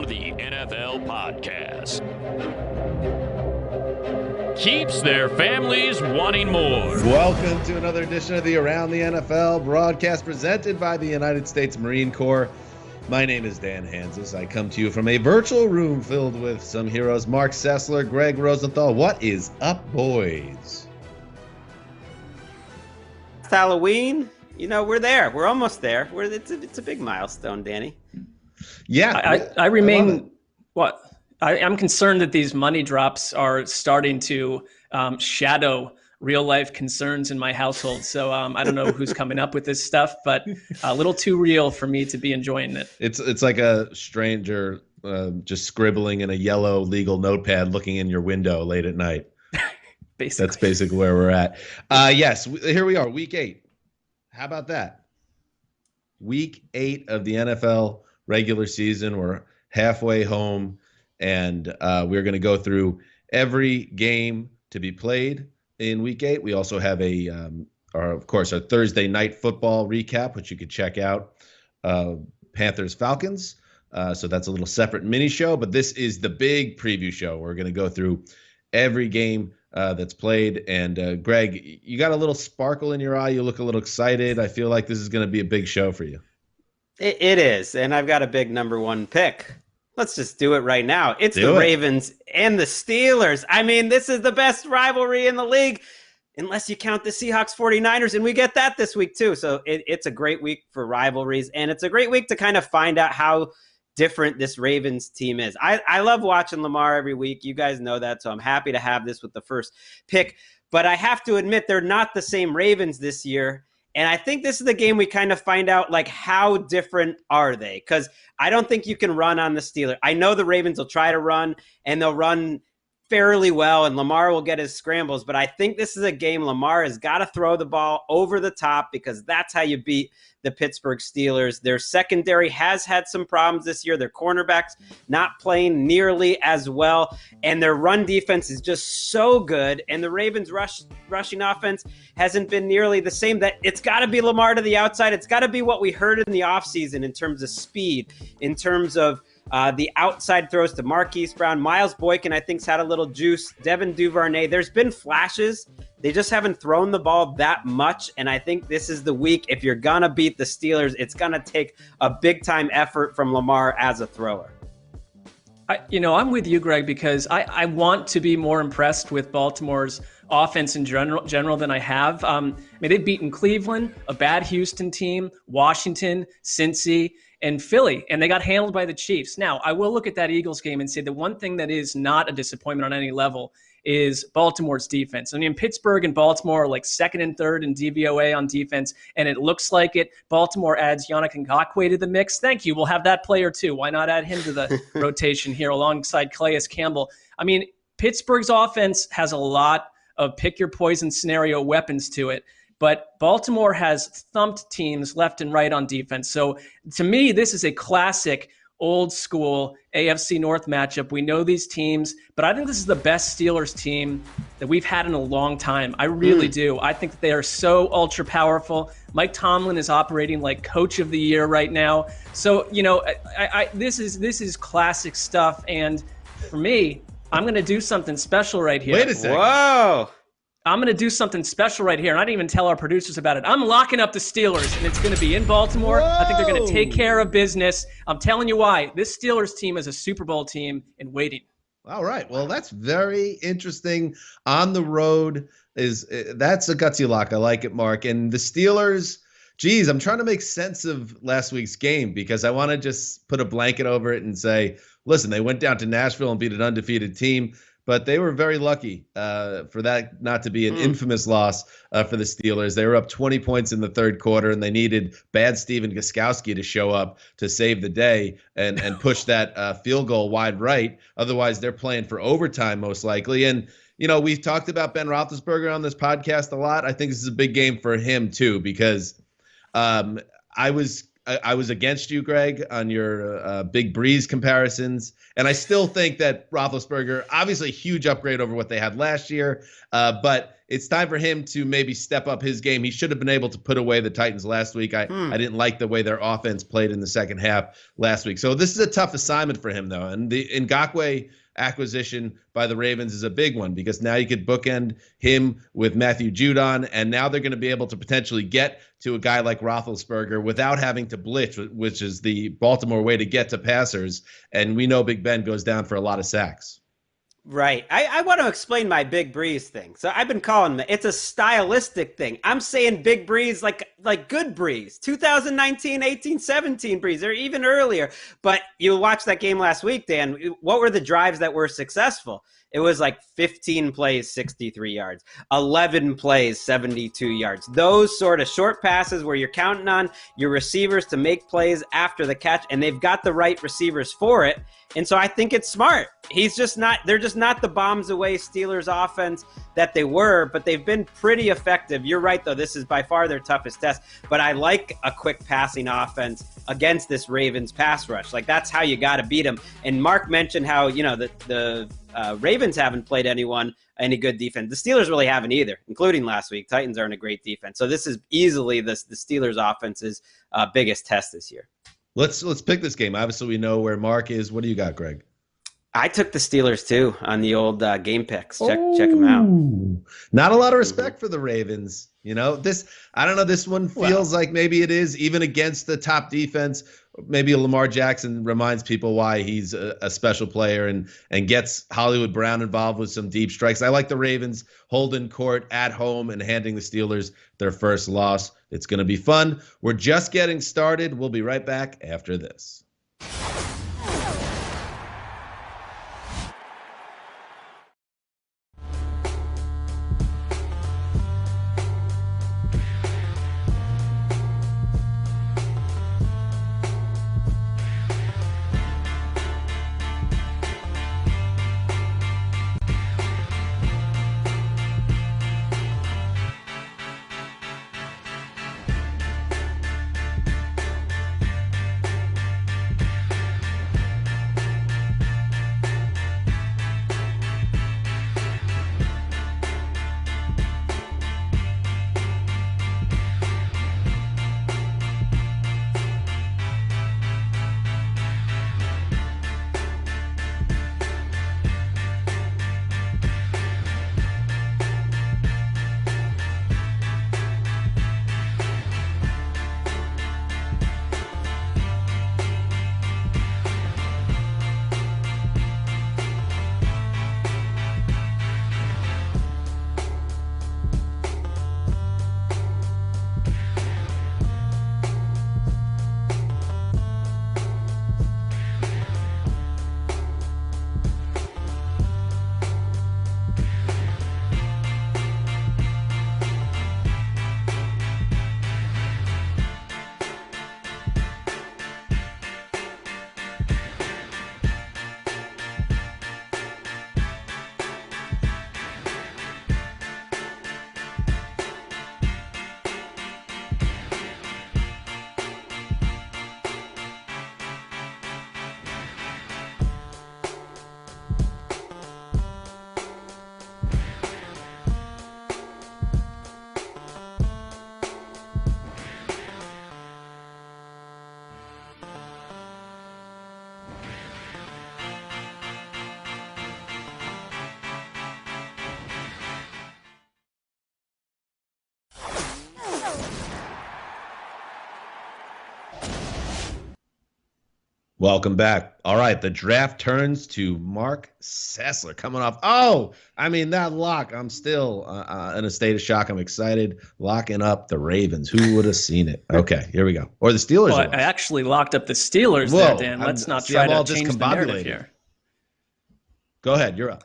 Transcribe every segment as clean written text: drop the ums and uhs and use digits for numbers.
The NFL podcast keeps their families wanting more. Welcome to another edition of the Around the NFL broadcast presented by the United States Marine Corps. My name is Dan Hansis. I come to you from a virtual room filled with some heroes. Mark Sessler, Greg Rosenthal. What is up, boys? It's Halloween. You know, we're there. We're almost there. It's a big milestone, Danny. Yeah, I remain I'm concerned that these money drops are starting to shadow real life concerns in my household. So I don't know who's coming up with this stuff, but a little too real for me to be enjoying it. It's like a stranger just scribbling in a yellow legal notepad looking in your window late at night. Basically. That's basically where we're at. Yes, here we are, week 8. How about that? Week 8 of the NFL regular season. We're halfway home, and we're going to go through every game to be played in week 8. We also have our Thursday night football recap, which you could check out, Panthers Falcons. So that's a little separate mini show, but this is the big preview show. We're going to go through every game that's played. And Greg, you got a little sparkle in your eye. You look a little excited. I feel like this is going to be a big show for you. It is, and I've got a big number one pick. Let's just do it right now. It's the Ravens and the Steelers. I mean, this is the best rivalry in the league, unless you count the Seahawks 49ers, and we get that this week too. So it's a great week for rivalries, and it's a great week to kind of find out how different this Ravens team is. I love watching Lamar every week. You guys know that, so I'm happy to have this with the first pick. But I have to admit, they're not the same Ravens this year. And I think this is the game we kind of find out, like, how different are they? Because I don't think you can run on the Steelers. I know the Ravens will try to run, and they'll run fairly well, and Lamar will get his scrambles. But I think this is a game Lamar has got to throw the ball over the top, because that's how you beat the Pittsburgh Steelers. Their secondary has had some problems this year. Their cornerbacks not playing nearly as well, and their run defense is just so good, and the Ravens rushing offense hasn't been nearly the same. That it's got to be Lamar to the outside. It's got to be what we heard in the offseason in terms of speed, in terms of the outside throws to Marquise Brown. Miles Boykin, I think, has had a little juice. Devin Duvernay. There's been flashes. They just haven't thrown the ball that much, and I think this is the week. If you're going to beat the Steelers, it's going to take a big-time effort from Lamar as a thrower. I'm with you, Greg, because I want to be more impressed with Baltimore's offense in general than I have. They've beaten Cleveland, a bad Houston team, Washington, Cincy, and Philly, and they got handled by the Chiefs. Now, I will look at that Eagles game and say the one thing that is not a disappointment on any level is Baltimore's defense. Pittsburgh and Baltimore are like second and third in DVOA on defense, and it looks like it. Baltimore adds Yannick Ngakoue to the mix. Thank you. We'll have that player too. Why not add him to the rotation here alongside Calais Campbell? Pittsburgh's offense has a lot of pick-your-poison scenario weapons to it, but Baltimore has thumped teams left and right on defense. So to me, this is a classic old school AFC North matchup. We know these teams, but I think this is the best Steelers team that we've had in a long time. I really do. I think that they are so ultra powerful. Mike Tomlin is operating like coach of the year right now. So, this is classic stuff. And for me, I'm going to do something special right here. Wait a second. Whoa. I'm going to do something special right here, and I didn't even tell our producers about it. I'm locking up the Steelers, and it's going to be in Baltimore. Whoa. I think they're going to take care of business. I'm telling you why. This Steelers team is a Super Bowl team in waiting. All right. Well, that's very interesting. On the road that's a gutsy lock. I like it, Mark. And the Steelers, geez, I'm trying to make sense of last week's game because I want to just put a blanket over it and say, listen, they went down to Nashville and beat an undefeated team. But they were very lucky for that not to be an infamous loss for the Steelers. They were up 20 points in the third quarter, and they needed bad Steven Gostkowski to show up to save the day and push that field goal wide right. Otherwise, they're playing for overtime most likely. And, we've talked about Ben Roethlisberger on this podcast a lot. I think this is a big game for him, too, because I was against you, Greg, on your Big Breeze comparisons. And I still think that Roethlisberger, obviously a huge upgrade over what they had last year, but it's time for him to maybe step up his game. He should have been able to put away the Titans last week. I didn't like the way their offense played in the second half last week. So this is a tough assignment for him, though. And the Ngakoue acquisition by the Ravens is a big one because now you could bookend him with Matthew Judon, and now they're going to be able to potentially get to a guy like Roethlisberger without having to blitz, which is the Baltimore way to get to passers. And we know Big Ben goes down for a lot of sacks. Right. I want to explain my Big Breeze thing. So I've been calling it, it's a stylistic thing. I'm saying Big Breeze like good Breeze, 2019, 18, 17 Breeze, or even earlier. But you watched that game last week, Dan. What were the drives that were successful? It was like 15 plays, 63 yards, 11 plays, 72 yards. Those sort of short passes where you're counting on your receivers to make plays after the catch, and they've got the right receivers for it. And so I think it's smart. They're just not the bombs away Steelers offense that they were, but they've been pretty effective. You're right, though. This is by far their toughest test. But I like a quick passing offense against this Ravens pass rush. Like, that's how you got to beat them. And Mark mentioned how, the Ravens haven't played any good defense. The Steelers really haven't either, including last week. Titans aren't a great defense. So this is easily the Steelers offense's biggest test this year. Let's pick this game. Obviously, we know where Mark is. What do you got, Greg? I took the Steelers, too, on the old game picks. Check them out. Not a lot of respect for the Ravens. I don't know. This one feels like maybe it is, even against the top defense. Maybe Lamar Jackson reminds people why he's a special player and gets Hollywood Brown involved with some deep strikes. I like the Ravens holding court at home and handing the Steelers their first loss. It's going to be fun. We're just getting started. We'll be right back after this. Welcome back. All right, the draft turns to Mark Sessler coming off. Oh, I mean, that lock. I'm still in a state of shock. I'm excited. Locking up the Ravens. Who would have seen it? Okay, here we go. Or the Steelers. Well, I actually locked up the Steelers there, Dan. Let's not try to change the narrative here. Go ahead. You're up.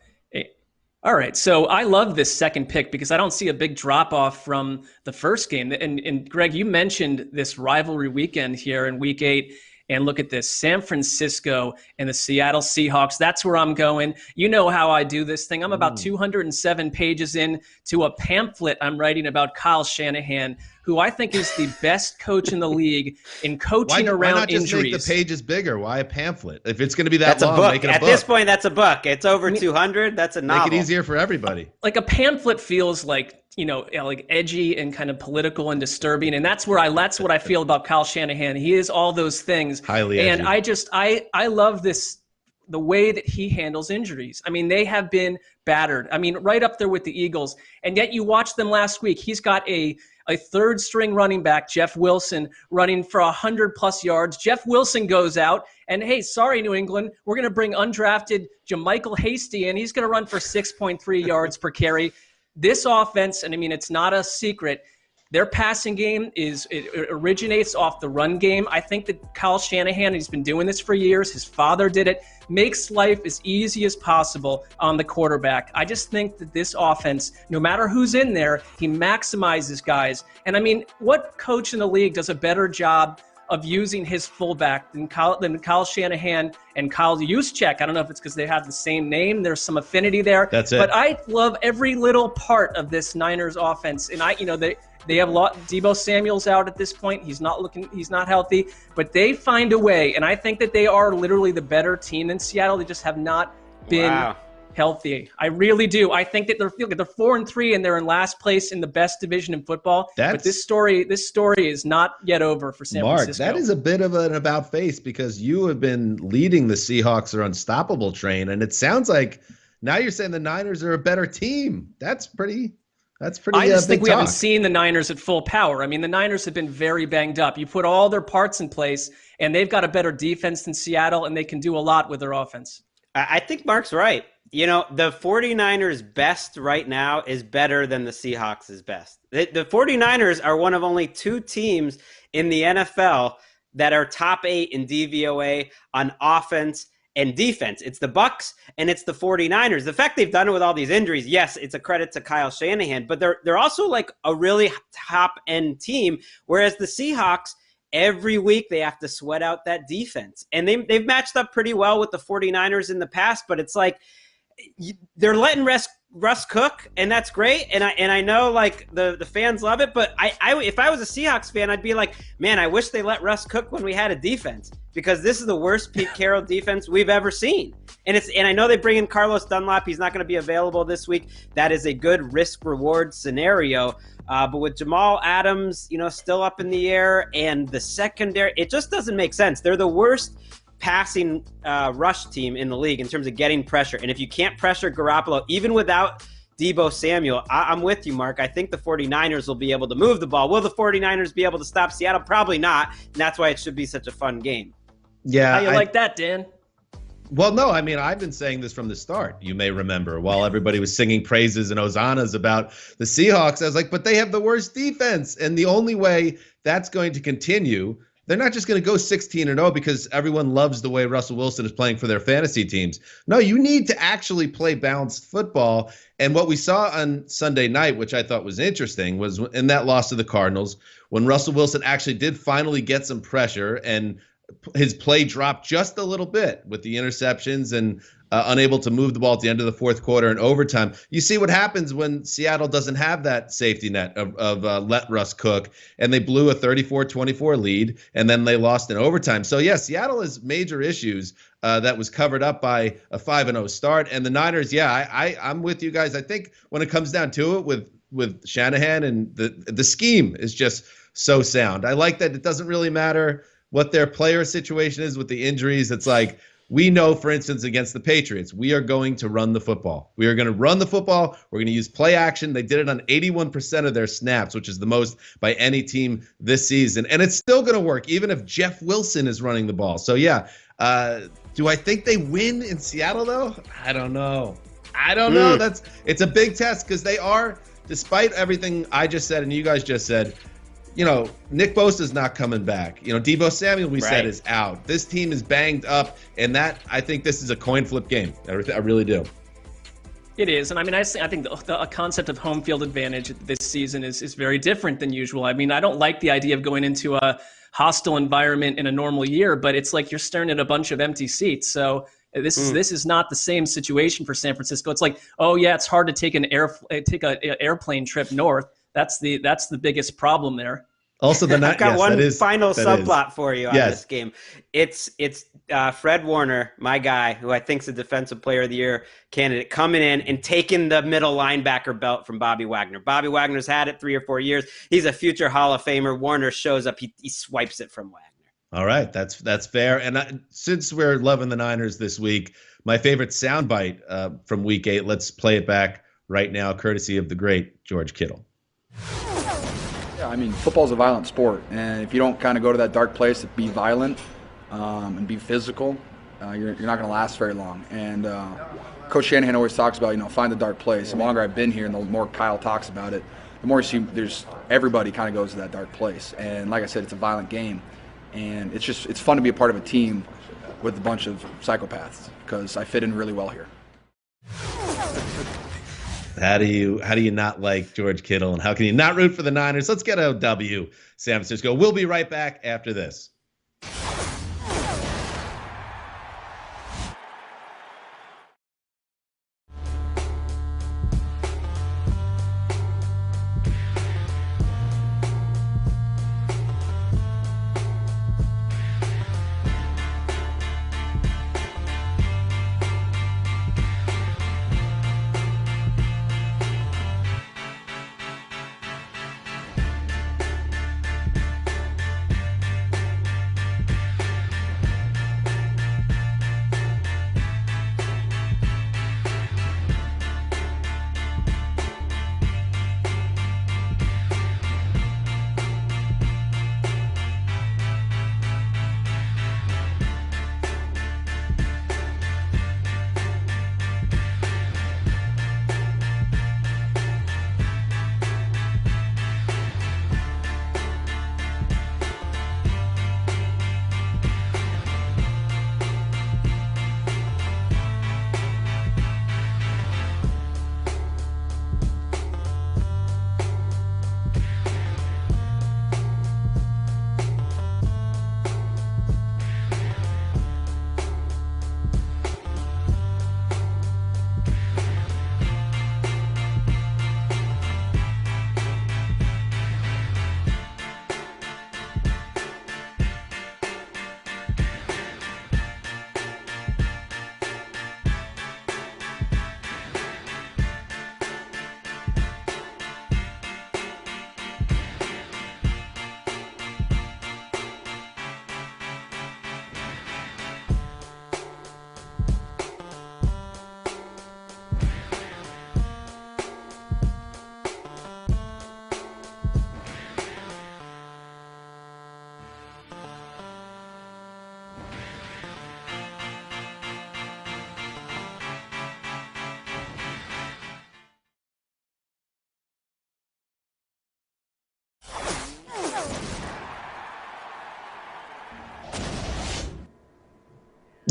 All right, so I love this second pick because I don't see a big drop-off from the first game. And Greg, you mentioned this rivalry weekend here in Week 8. And look at this, San Francisco and the Seattle Seahawks. That's where I'm going. You know how I do this thing. I'm about 207 pages in to a pamphlet I'm writing about Kyle Shanahan, who I think is the best coach in the league in coaching around why not just injuries. Make the pages bigger? Why a pamphlet? If it's going to be that that's long, a book. Make it a book. At this point, that's a book. It's over 200. That's a novel. Make it easier for everybody. Like a pamphlet feels like, like edgy and kind of political and disturbing. And that's what I feel about Kyle Shanahan. He is all those things. Highly edgy. And I love the way that he handles injuries. I mean, they have been battered. I mean, right up there with the Eagles. And yet you watched them last week. He's got a third string running back, Jeff Wilson, running for 100+ yards. Jeff Wilson goes out and, hey, sorry, New England, we're going to bring undrafted Jermichael Hasty in. He's going to run for 6.3 yards per carry. This offense, and I mean, it's not a secret, their passing game it originates off the run game. I think that Kyle Shanahan, he's been doing this for years. His father did it, makes life as easy as possible on the quarterback. I just think that this offense, no matter who's in there, he maximizes guys. And I mean, what coach in the league does a better job of using his fullback than Kyle Shanahan and Kyle Juszczyk? I don't know if it's because they have the same name. There's some affinity there. That's it. But I love every little part of this Niners offense. And they have Deebo Samuel's out at this point. He's not healthy, but they find a way. And I think that they are literally the better team than Seattle. They just have not been healthy. I really do. I think that they're 4-3 and they're in last place in the best division in football. But this story is not yet over for San Francisco. Mark, that is a bit of an about face because you have been leading the Seahawks are unstoppable train, and it sounds like now you're saying the Niners are a better team. That's pretty. I just think we haven't seen the Niners at full power. I mean, the Niners have been very banged up. You put all their parts in place, and they've got a better defense than Seattle, and they can do a lot with their offense. I think Mark's right. The 49ers' best right now is better than the Seahawks' best. The 49ers are one of only two teams in the NFL that are top 8 in DVOA on offense and defense. It's the Bucs and it's the 49ers. The fact they've done it with all these injuries, yes, it's a credit to Kyle Shanahan, but they're also like a really top-end team, whereas the Seahawks, every week they have to sweat out that defense. And they've matched up pretty well with the 49ers in the past, but it's like they're letting Russ cook, and that's great. And I know like the fans love it, but I if I was a Seahawks fan, I'd be like, man, I wish they let Russ cook when we had a defense, because this is the worst Pete Carroll defense we've ever seen. And I know they bring in Carlos Dunlap. He's not going to be available this week. That is a good risk-reward scenario. But with Jamal Adams, still up in the air, and the secondary, it just doesn't make sense. They're the worst passing rush team in the league in terms of getting pressure. And if you can't pressure Garoppolo, even without Deebo Samuel, I'm with you, Mark. I think the 49ers will be able to move the ball. Will the 49ers be able to stop Seattle? Probably not. And that's why it should be such a fun game. Yeah. How you like that, Dan? Well, no, I mean, I've been saying this from the start, you may remember, while everybody was singing praises and hosannas about the Seahawks. I was like, but they have the worst defense. And the only way that's going to continue, they're not just going to go 16-0 because everyone loves the way Russell Wilson is playing for their fantasy teams. No, you need to actually play balanced football. And what we saw on Sunday night, which I thought was interesting, was in that loss to the Cardinals, when Russell Wilson actually did finally get some pressure and his play dropped just a little bit with the interceptions and unable to move the ball at the end of the fourth quarter and overtime. You see what happens when Seattle doesn't have that safety net of let Russ cook, and they blew a 34-24 lead, and then they lost in overtime. So, yeah, Seattle has major issues that was covered up by a 5-0 start. And the Niners, I'm with you guys. I think when it comes down to it with Shanahan, and the scheme is just so sound. I like that it doesn't really matter what their player situation is with the injuries. It's like, we know, for instance, against the Patriots, we are going to run the football. We are going to run the football. We're going to use play action. They did it on 81% of their snaps, which is the most by any team this season. And it's still going to work, even if Jeff Wilson is running the ball. So, yeah. Do I think they win in Seattle, though? I don't know. It's a big test because they are, despite everything I just said and you guys just said, Nick Bosa's not coming back. Deebo Samuel, we said, is out. This team is banged up, and I think this is a coin flip game. I really do. It is, and I think the concept of home field advantage this season is very different than usual. I don't like the idea of going into a hostile environment in a normal year, but it's like you're staring at a bunch of empty seats. So this is not the same situation for San Francisco. It's like, oh yeah, it's hard to take an airplane trip north. That's the biggest problem there. Also, I've got one final subplot for you on this game. It's Fred Warner, my guy, who I think is a Defensive Player of the Year candidate, coming in and taking the middle linebacker belt from Bobby Wagner. Bobby Wagner's had it 3 or 4 years. He's a future Hall of Famer. Warner shows up, he swipes it from Wagner. All right, that's fair. And since we're loving the Niners this week, my favorite soundbite from Week 8. Let's play it back right now, courtesy of the great George Kittle. Yeah, football's a violent sport, and if you don't kind of go to that dark place to be violent and be physical, you're not going to last very long. And Coach Shanahan always talks about, find the dark place. The longer I've been here and the more Kyle talks about it, the more you see everybody kind of goes to that dark place. And like I said, it's a violent game, and it's fun to be a part of a team with a bunch of psychopaths because I fit in really well here. How do you not like George Kittle, and how can you not root for the Niners? Let's get a W, San Francisco. We'll be right back after this.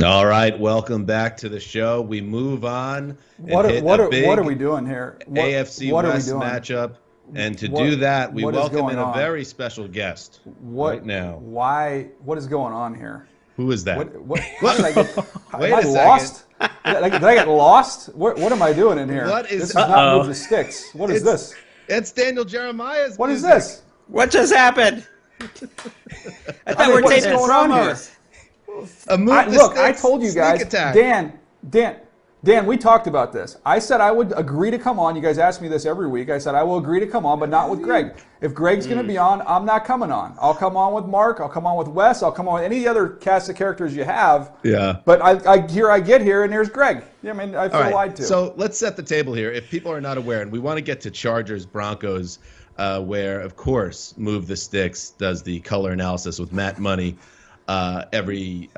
All right, welcome back to the show. We move on. What are we doing here? AFC West matchup. And to do that, we welcome in a very special guest right now. What is going on here? Who is that? How did I get lost? Did I get lost? What am I doing in here? This is not Move the Sticks. What is this? It's Daniel Jeremiah's What music. is this? What just happened? I thought we're taking promos. I told you guys, Dan, Dan, we talked about this. I said I would agree to come on. You guys ask me this every week. I said I will agree to come on, but not with Greg. If Greg's going to be on, I'm not coming on. I'll come on with Mark. I'll come on with Wes. I'll come on with any other cast of characters you have. Yeah. But I get here, and there's Greg. I mean, I feel lied to. So let's set the table here. If people are not aware, and we want to get to Chargers, Broncos, where, of course, Move the Sticks does the color analysis with Matt Money every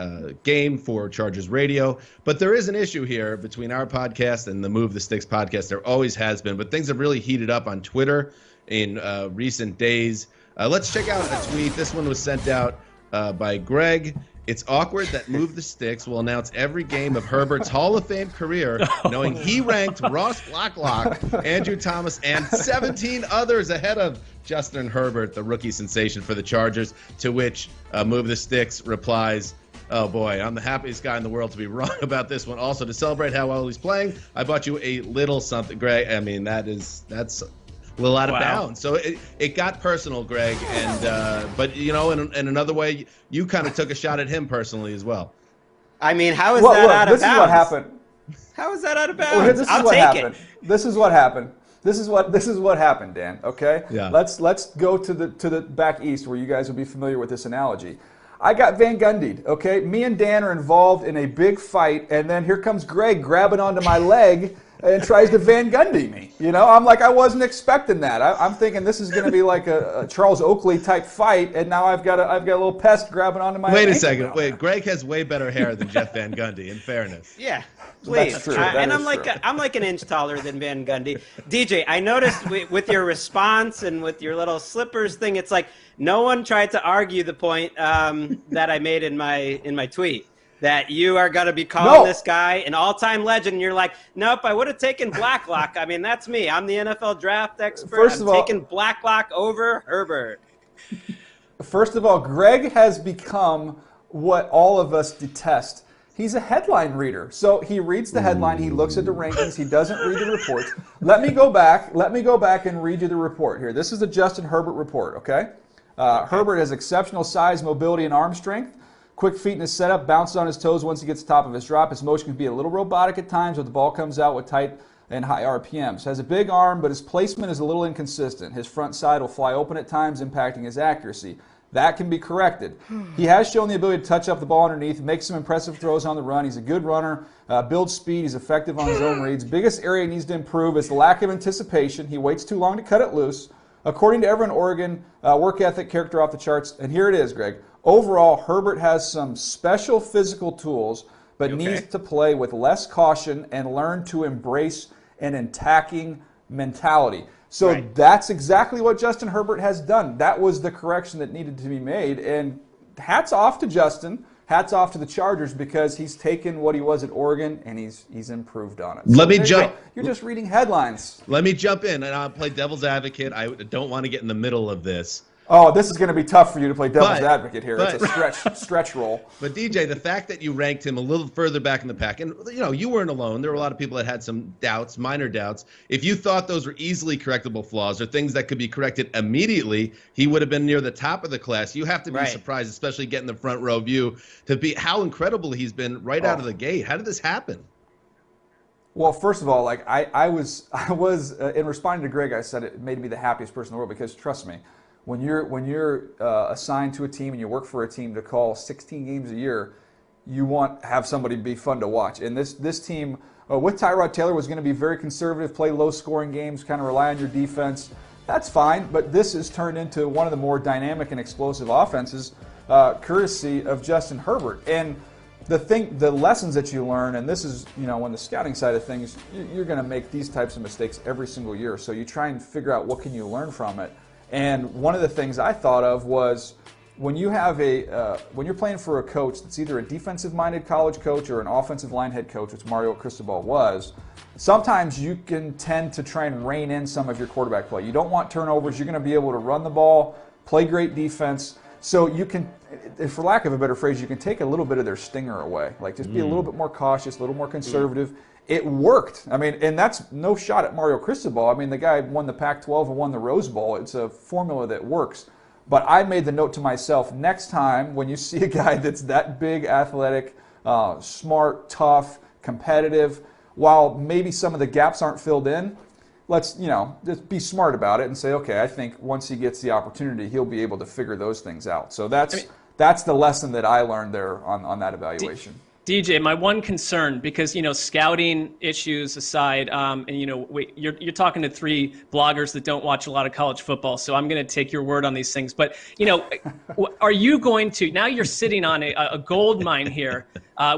game for Chargers Radio. But there is an issue here between our podcast and the Move the Sticks podcast. There always has been, but things have really heated up on Twitter in recent days. Let's check out a tweet. This one was sent out by Greg. It's awkward that Move the Sticks will announce every game of Herbert's Hall of Fame career, knowing he ranked Ross Blacklock, Andrew Thomas, and 17 others ahead of Justin Herbert, the rookie sensation for the Chargers, to which Move the Sticks replies, oh boy, I'm the happiest guy in the world to be wrong about this one. Also, to celebrate how well he's playing, I bought you a little something, Greg. I mean, that's a little out of bounds. So it got personal, Greg. And but, you know, in another way, you kind of took a shot at him personally as well. I mean, how is that out of bounds? This is what happened. How is that out of bounds? I'll take it. This is what happened. This is what happened, Dan. Okay. Yeah. Let's go to the back east where you guys will be familiar with this analogy. I got Van Gundy'd. Okay. Me and Dan are involved in a big fight, and then here comes Greg grabbing onto my leg and tries to Van Gundy me. You know, I'm like, I wasn't expecting that. I'm thinking this is going to be like a Charles Oakley type fight, and now I've got a little pest grabbing onto my. Wait a second. Wait, Greg has way better hair than Jeff Van Gundy. In fairness. Yeah. Please. That's true. And I'm like an inch taller than Van Gundy. DJ, I noticed with your response and with your little slippers thing, it's like no one tried to argue the point that I made in my tweet. That you are going to be calling this guy an all-time legend. And you're like, nope, I would have taken Blacklock. I mean, that's me. I'm the NFL draft expert. I'm taking Blacklock over Herbert. First of all, Greg has become what all of us detest. He's a headline reader. So he reads the headline. He looks at the rankings. He doesn't read the reports. Let me go back and read you the report here. This is the Justin Herbert report, okay? Herbert has exceptional size, mobility, and arm strength. Quick feet in his setup, bounces on his toes once he gets to the top of his drop. His motion can be a little robotic at times, but the ball comes out with tight and high RPMs. Has a big arm, but his placement is a little inconsistent. His front side will fly open at times, impacting his accuracy. That can be corrected. He has shown the ability to touch up the ball underneath, make some impressive throws on the run. He's a good runner, builds speed. He's effective on his own reads. Biggest area he needs to improve is the lack of anticipation. He waits too long to cut it loose. According to everyone in Oregon, work ethic, character off the charts. And here it is, Greg. Overall, Herbert has some special physical tools, but needs to play with less caution and learn to embrace an attacking mentality. So that's exactly what Justin Herbert has done. That was the correction that needed to be made. And hats off to Justin. Hats off to the Chargers because he's taken what he was at Oregon and he's improved on it. Let me jump. You're just reading headlines. Let me jump in and I'll play devil's advocate. I don't want to get in the middle of this. Oh, this is going to be tough for you to play devil's advocate here. It's a stretch role. But DJ, the fact that you ranked him a little further back in the pack, and you know you weren't alone. There were a lot of people that had some doubts, minor doubts. If you thought those were easily correctable flaws or things that could be corrected immediately, he would have been near the top of the class. You have to be surprised, especially getting the front row view, to be how incredible he's been right out of the gate. How did this happen? Well, first of all, like I was in responding to Greg, I said it made me the happiest person in the world because trust me. When you're assigned to a team and you work for a team to call 16 games a year, you want to have somebody be fun to watch. And this team with Tyrod Taylor was going to be very conservative, play low-scoring games, kind of rely on your defense. That's fine, but this has turned into one of the more dynamic and explosive offenses, courtesy of Justin Herbert. And the lessons that you learn, and this is, on the scouting side of things, you're going to make these types of mistakes every single year. So you try and figure out what can you learn from it. And one of the things I thought of was when you have when you're playing for a coach that's either a defensive-minded college coach or an offensive line head coach, which Mario Cristobal was, sometimes you can tend to try and rein in some of your quarterback play. You don't want turnovers. You're going to be able to run the ball, play great defense. So you can, for lack of a better phrase, you can take a little bit of their stinger away. Like just be a little bit more cautious, a little more conservative. It worked. I mean, and that's no shot at Mario Cristobal. I mean, the guy won the Pac-12 and won the Rose Bowl. It's a formula that works. But I made the note to myself, next time when you see a guy that's that big, athletic, smart, tough, competitive, while maybe some of the gaps aren't filled in, let's, just be smart about it and say, okay, I think once he gets the opportunity, he'll be able to figure those things out. So that's the lesson that I learned there on that evaluation. DJ, my one concern, because, scouting issues aside, and, you're talking to three bloggers that don't watch a lot of college football, so I'm going to take your word on these things. But, are you going to, now you're sitting on a gold mine here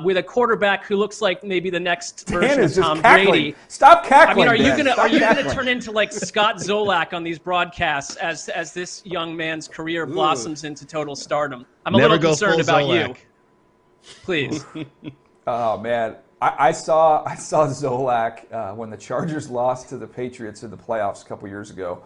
with a quarterback who looks like maybe the next version of Tom Brady. Stop cackling, are you going to turn into like Scott Zolak on these broadcasts as this young man's career blossoms into total stardom? I'm a little concerned about you. Please. Oh man, I saw Zolak when the Chargers lost to the Patriots in the playoffs a couple years ago,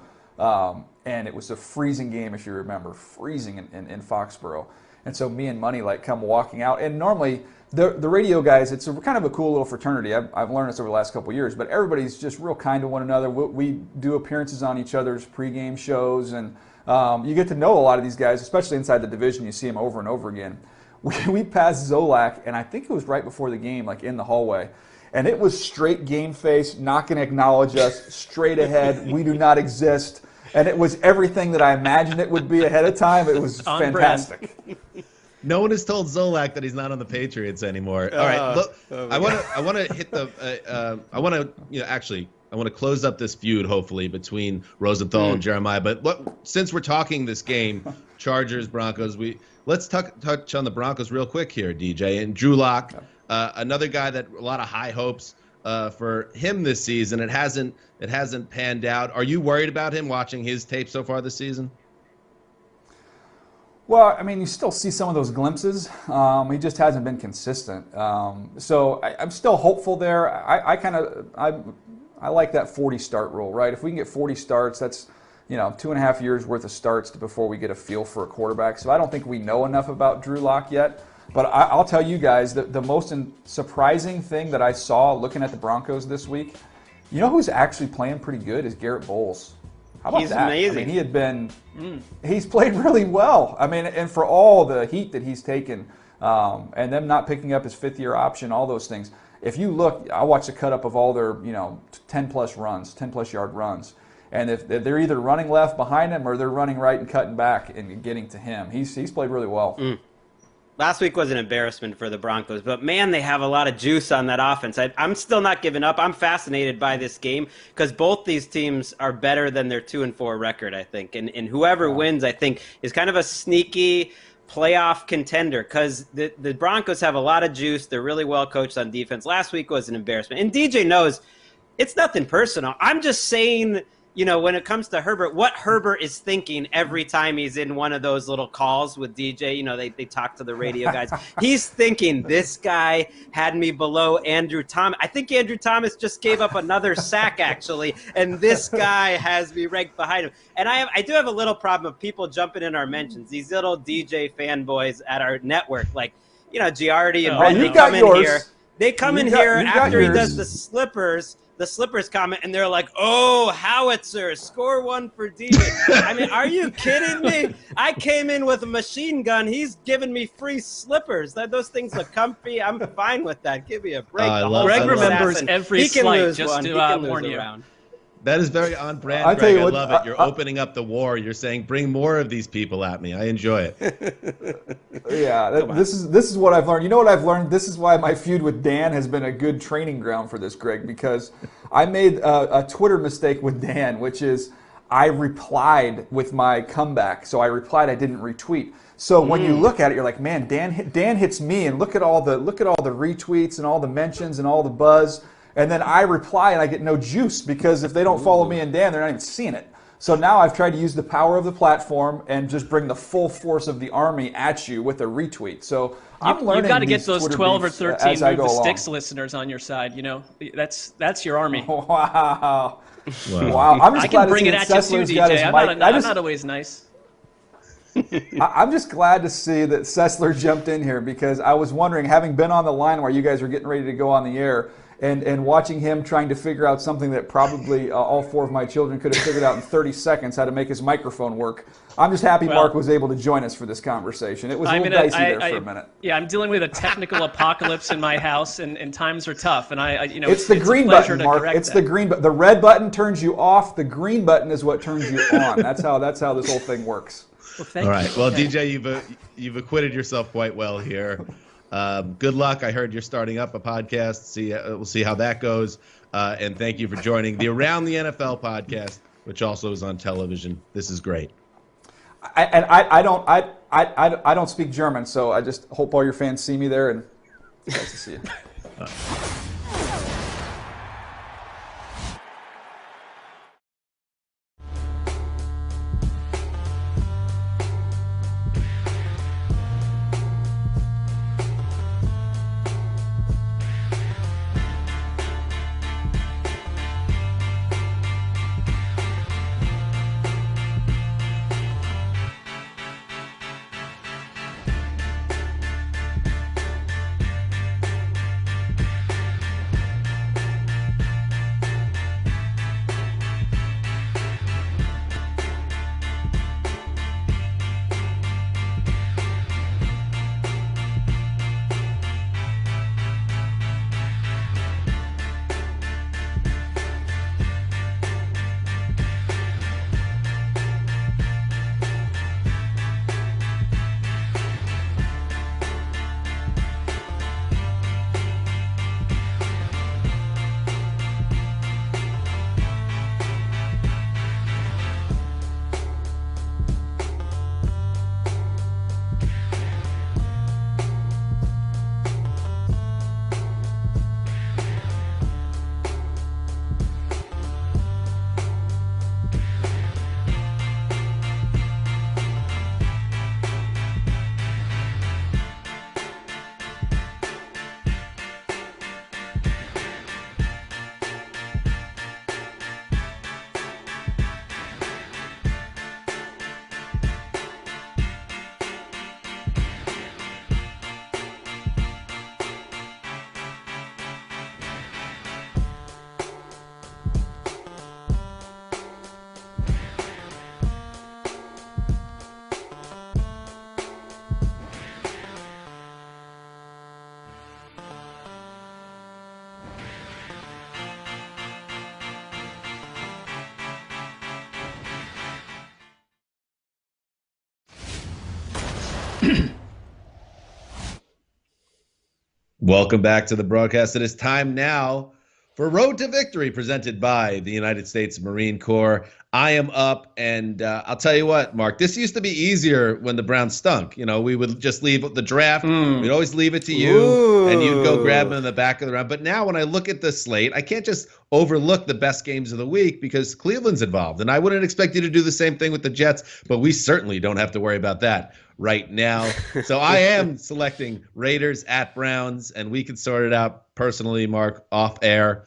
and it was a freezing game, if you remember, freezing in Foxborough. And so me and Money come walking out, and normally the radio guys, it's kind of a cool little fraternity. I've learned this over the last couple of years, but everybody's just real kind to one another. We do appearances on each other's pregame shows, and you get to know a lot of these guys, especially inside the division. You see them over and over again. We passed Zolak, and I think it was right before the game, in the hallway. And it was straight game face, not going to acknowledge us, straight ahead, we do not exist. And it was everything that I imagined it would be ahead of time. It was fantastic. No one has told Zolak that he's not on the Patriots anymore. All right, look, I want to hit the I want to close up this feud, hopefully, between Rosenthal and Jeremiah. But since we're talking this game, Chargers, Broncos, let's touch on the Broncos real quick here, DJ. And Drew Lock, another guy that a lot of high hopes for him this season. It hasn't panned out. Are you worried about him watching his tape so far this season? Well, I mean, you still see some of those glimpses. He just hasn't been consistent. So I'm still hopeful there. I like that 40 start rule, right? If we can get 40 starts, that's 2.5 years worth of starts before we get a feel for a quarterback. So I don't think we know enough about Drew Lock yet. But I'll tell you guys that the most surprising thing that I saw looking at the Broncos this week, who's actually playing pretty good is Garrett Bowles. How about that? Amazing. I mean, he's played really well. I mean, and for all the heat that he's taken, and them not picking up his fifth-year option, all those things. If you look, I watched a cut-up of all their, 10-plus runs, 10-plus yard runs. And if they're either running left behind him or they're running right and cutting back and getting to him, he's played really well. Last week was an embarrassment for the Broncos, but man, they have a lot of juice on that offense. I'm still not giving up. I'm fascinated by this game because both these teams are better than their 2-4 record, I think. And whoever wins, I think, is kind of a sneaky playoff contender because the Broncos have a lot of juice. They're really well coached on defense. Last week was an embarrassment. And DJ knows it's nothing personal. I'm just saying, when it comes to Herbert, what Herbert is thinking every time he's in one of those little calls with DJ, they talk to the radio guys. He's thinking, this guy had me below Andrew Thomas. I think Andrew Thomas just gave up another sack, actually, and this guy has me ranked behind him. And I do have a little problem of people jumping in our mentions, these little DJ fanboys at our network, Giardi and Brent, they come in here after he does the slippers comment, and they're like, oh, howitzer, score one for DJ. I mean, are you kidding me? I came in with a machine gun. He's giving me free slippers. Those things look comfy. I'm fine with that. Give me a break. Greg remembers every slight just to warn you. That is very on brand, Greg. I love it. You're opening up the war. You're saying, bring more of these people at me. I enjoy it. Yeah, this is what I've learned. You know what I've learned? This is why my feud with Dan has been a good training ground for this, Greg, because I made a Twitter mistake with Dan, which is I replied with my comeback. So I replied, I didn't retweet. So when you look at it, you're like, man, Dan hits me, and look at all the retweets and all the mentions and all the buzz. And then I reply and I get no juice because if they don't follow me and Dan, they're not even seeing it. So now I've tried to use the power of the platform and just bring the full force of the army at you with a retweet. So I'm learning. You've got to get those Twitter 12 or 13 Move the Sticks along. Listeners on your side. That's your army. Wow. I'm just I glad can bring to it see at you too, DJ. I'm not always nice. I'm just glad to see that Sessler jumped in here because I was wondering, having been on the line where you guys were getting ready to go on the air, and watching him trying to figure out something that probably all 4 of my children could have figured out in 30 seconds, how to make his microphone work. I'm just happy Mark was able to join us for this conversation. It was a little dicey there for a minute. Yeah, I'm dealing with a technical apocalypse in my house, and times are tough. And it's the green button, Mark. It's the green button. The red button turns you off. The green button is what turns you on. That's how this whole thing works. Well, thank All you. right. Well, DJ, you've acquitted yourself quite well here. Good luck. I heard you're starting up a podcast. We'll see how that goes. And thank you for joining the Around the NFL podcast, which also is on television. This is great. I don't speak German, so I just hope all your fans see me there, and nice to see you. Welcome back to the broadcast. It is time now for Road to Victory, presented by the United States Marine Corps. I am up, and I'll tell you what, Mark, this used to be easier when the Browns stunk. You know, we would just leave the draft. We'd always leave it to you, and you'd go grab them in the back of the round. But now when I look at the slate, I can't just overlook the best games of the week because Cleveland's involved. And I wouldn't expect you to do the same thing with the Jets, but we certainly don't have to worry about that right now. So I am selecting Raiders at Browns, and we can sort it out personally, Mark, off air.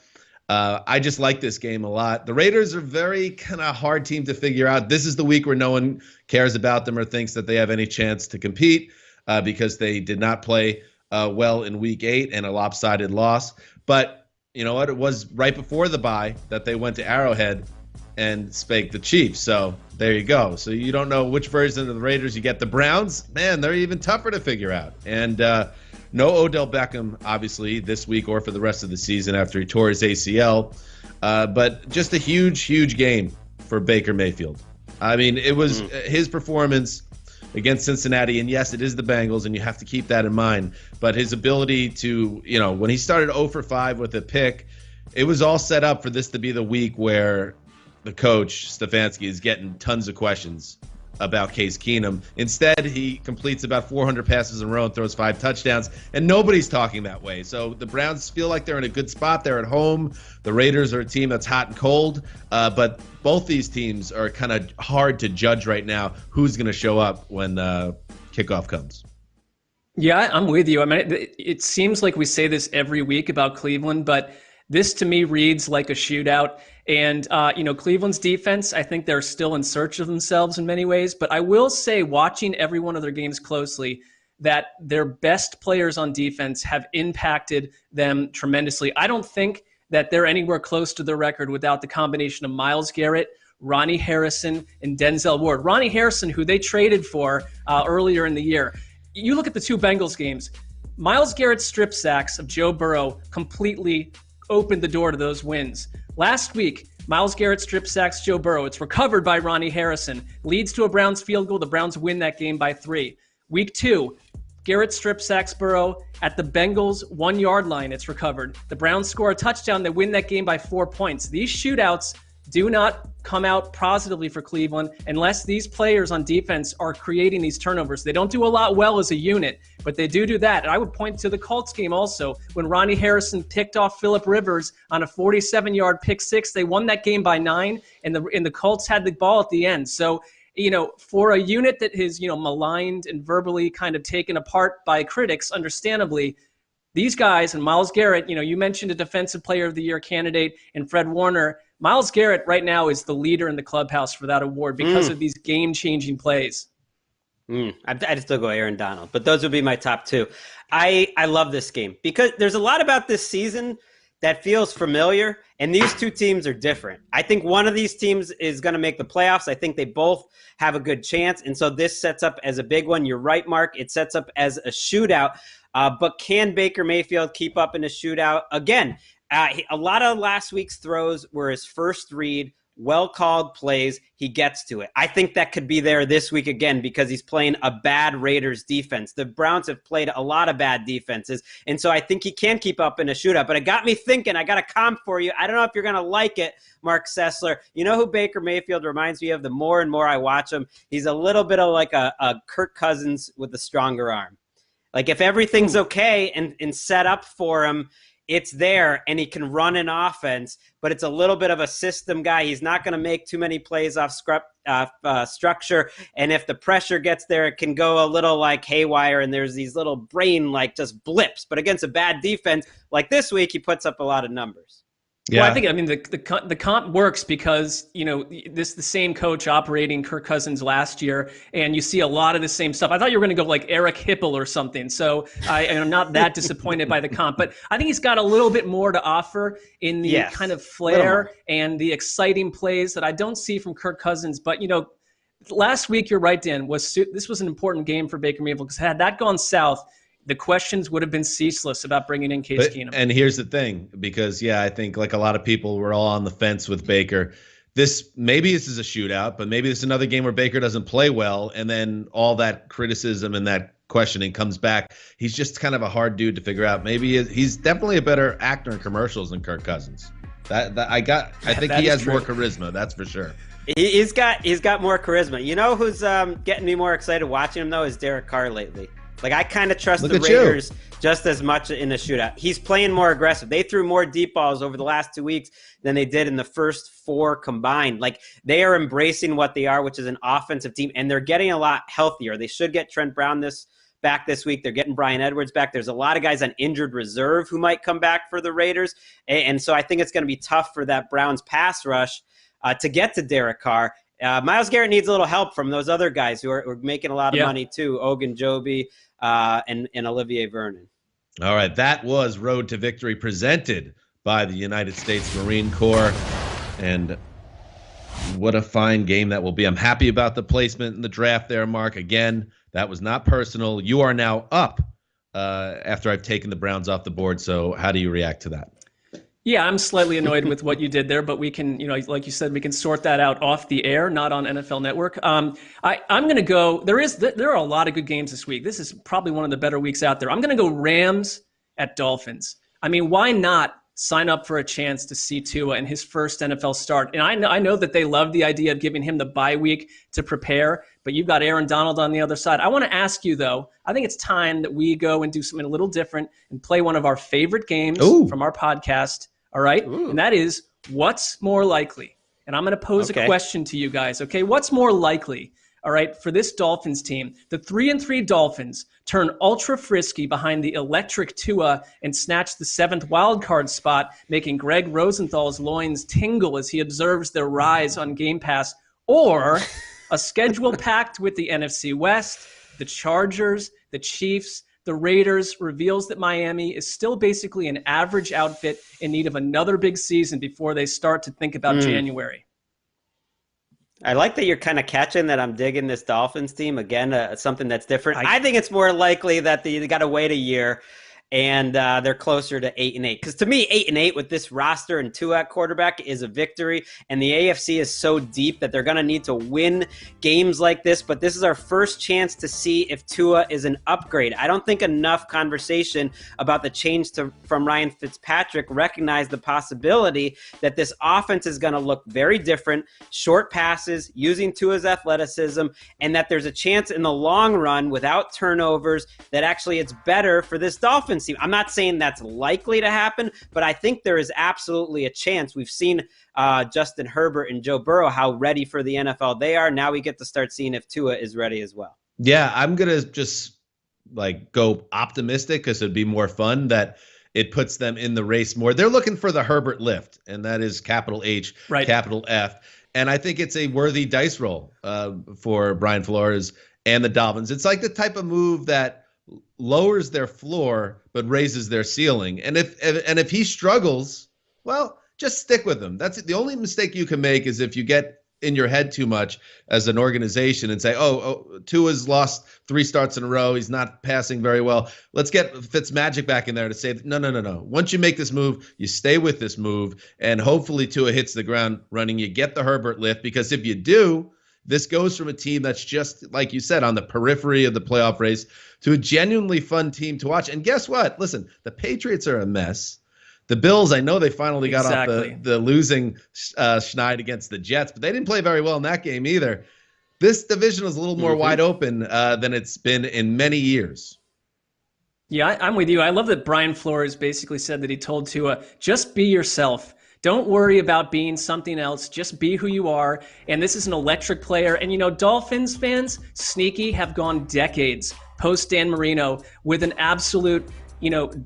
I just like this game a lot. The Raiders are very kind of hard team to figure out. This is the week where no one cares about them or thinks that they have any chance to compete because they did not play well in week 8 and a lopsided loss. But you know what? It was right before the bye that they went to Arrowhead and spanked the Chiefs. So there you go. So you don't know which version of the Raiders you get. The Browns, man, they're even tougher to figure out. And no Odell Beckham, obviously, this week or for the rest of the season after he tore his ACL. But just a huge, huge game for Baker Mayfield. I mean, it was his performance against Cincinnati. And yes, it is the Bengals, and you have to keep that in mind. But his ability to, you know, when he started 0 for 5 with a pick, it was all set up for this to be the week where the coach, Stefanski, is getting tons of questions about Case Keenum. Instead, he completes about 400 passes in a row and throws 5 touchdowns, and nobody's talking that way. So the Browns feel like they're in a good spot. They're at home. The Raiders are a team that's hot and cold, but both these teams are kind of hard to judge right now who's going to show up when kickoff comes. Yeah, I'm with you. I mean, it seems like we say this every week about Cleveland, but this to me reads like a shootout. And, you know, Cleveland's defense, I think they're still in search of themselves in many ways. But I will say, watching every one of their games closely, that their best players on defense have impacted them tremendously. I don't think that they're anywhere close to their record without the combination of Myles Garrett, Ronnie Harrison, and Denzel Ward. Ronnie Harrison, who they traded for earlier in the year. You look at the two Bengals games, Myles Garrett's strip sacks of Joe Burrow completely opened the door to those wins. Last week, Myles Garrett strip sacks Joe Burrow. It's recovered by Ronnie Harrison. Leads to a Browns field goal. The Browns win that game by 3. Week 2, Garrett strip sacks Burrow at the Bengals 1 yard line. It's recovered. The Browns score a touchdown. They win that game by 4 points. These shootouts do not come out positively for Cleveland unless these players on defense are creating these turnovers. They don't do a lot well as a unit, but they do that. And I would point to the Colts game also when Ronnie Harrison picked off Phillip Rivers on a 47-yard pick six. They won that game by 9, and the Colts had the ball at the end. So, for a unit that is, maligned and verbally kind of taken apart by critics, understandably, these guys and Myles Garrett, you mentioned a Defensive Player of the Year candidate and Fred Warner. Myles Garrett right now is the leader in the clubhouse for that award because of these game-changing plays. I'd still go Aaron Donald, but those would be my top 2. I love this game because there's a lot about this season that feels familiar, and these two teams are different. I think one of these teams is going to make the playoffs. I think they both have a good chance, and so this sets up as a big one. You're right, Mark. It sets up as a shootout, but can Baker Mayfield keep up in a shootout? Again, a lot of last week's throws were his first read, well-called plays. He gets to it. I think that could be there this week again because he's playing a bad Raiders defense. The Browns have played a lot of bad defenses, and so I think he can keep up in a shootout. But it got me thinking. I got a comp for you. I don't know if you're going to like it, Mark Sessler. You know who Baker Mayfield reminds me of the more and more I watch him? He's a little bit of like a Kirk Cousins with a stronger arm. Like if everything's okay and set up for him, it's there, and he can run an offense, but it's a little bit of a system guy. He's not going to make too many plays off structure, and if the pressure gets there, it can go a little like haywire, and there's these little brain just blips. But against a bad defense like this week, he puts up a lot of numbers. Yeah. Well, I think, the comp works because, the same coach operating Kirk Cousins last year, and you see a lot of the same stuff. I thought you were going to go like Eric Hipple or something. So I'm not that disappointed by the comp, but I think he's got a little bit more to offer in the kind of flair and the exciting plays that I don't see from Kirk Cousins. But, last week, you're right, Dan, this was an important game for Baker Mayfield because had that gone south, the questions would have been ceaseless about bringing in Case Keenum. And here's the thing, because, I think like a lot of people were all on the fence with Baker. Maybe this is a shootout, but maybe this is another game where Baker doesn't play well, and then all that criticism and that questioning comes back. He's just kind of a hard dude to figure out. Maybe he's definitely a better actor in commercials than Kirk Cousins. I think he has more charisma, that's for sure. He's got more charisma. You know who's getting me more excited watching him, though, is Derek Carr lately. Like, I kind of trust the Raiders just as much in a shootout. He's playing more aggressive. They threw more deep balls over the last 2 weeks than they did in the first 4 combined. Like, they are embracing what they are, which is an offensive team, and they're getting a lot healthier. They should get Trent Brown back this week. They're getting Bryan Edwards back. There's a lot of guys on injured reserve who might come back for the Raiders, and so I think it's going to be tough for that Browns pass rush to get to Derek Carr. Myles Garrett needs a little help from those other guys who are making a lot of money too, Ogunjobi and Olivier Vernon. All right, that was Road to Victory presented by the United States Marine Corps, and what a fine game that will be. I'm happy about the placement in the draft there, Mark. Again, that was not personal. You are now up after I've taken the Browns off the board, so how do you react to that? Yeah, I'm slightly annoyed with what you did there, but we can, like you said, we can sort that out off the air, not on NFL Network. I'm going to go. There are a lot of good games this week. This is probably one of the better weeks out there. I'm going to go Rams at Dolphins. I mean, why not sign up for a chance to see Tua in his first NFL start? And I know that they love the idea of giving him the bye week to prepare, but you've got Aaron Donald on the other side. I want to ask you, though, I think it's time that we go and do something a little different and play one of our favorite games from our podcast. All right. Ooh. And that is, what's more likely? And I'm going to pose a question to you guys. Okay. What's more likely? All right. For this Dolphins team, the 3-3 Dolphins turn ultra frisky behind the electric Tua and snatch the 7th wildcard spot, making Greg Rosenthal's loins tingle as he observes their rise on Game Pass, or a schedule packed with the NFC West, the Chargers, the Chiefs, the Raiders, reveals that Miami is still basically an average outfit in need of another big season before they start to think about January. I like that you're kind of catching that I'm digging this Dolphins team. Again, something that's different. I think it's more likely that they got to wait a year and they're closer to 8-8. Because to me, 8-8 with this roster and Tua at quarterback is a victory. And the AFC is so deep that they're going to need to win games like this. But this is our first chance to see if Tua is an upgrade. I don't think enough conversation about the change from Ryan Fitzpatrick recognize the possibility that this offense is going to look very different, short passes, using Tua's athleticism, and that there's a chance in the long run without turnovers that actually it's better for this Dolphins team. I'm not saying that's likely to happen, but I think there is absolutely a chance. We've seen Justin Herbert and Joe Burrow, how ready for the NFL they are. Now we get to start seeing if Tua is ready as well. Yeah, I'm going to just go optimistic because it'd be more fun that it puts them in the race more. They're looking for the Herbert lift, and that is capital H, capital F. And I think it's a worthy dice roll for Brian Flores and the Dolphins. It's like the type of move that lowers their floor but raises their ceiling. And if he struggles, well, just stick with him. That's the only mistake you can make is if you get in your head too much as an organization and say, oh, Tua's lost 3 starts in a row. He's not passing very well. Let's get Fitzmagic back in there to say, no. Once you make this move, you stay with this move, and hopefully Tua hits the ground running. You get the Herbert lift, because if you do, this goes from a team that's just, like you said, on the periphery of the playoff race to a genuinely fun team to watch. And guess what? Listen, the Patriots are a mess. The Bills, I know they finally got off the losing schneid against the Jets, but they didn't play very well in that game either. This division is a little more wide open than it's been in many years. Yeah, I'm with you. I love that Brian Flores basically said that he told Tua, just be yourself. Don't worry about being something else. Just be who you are. And this is an electric player. And, Dolphins fans, sneaky, have gone decades post Dan Marino with an absolute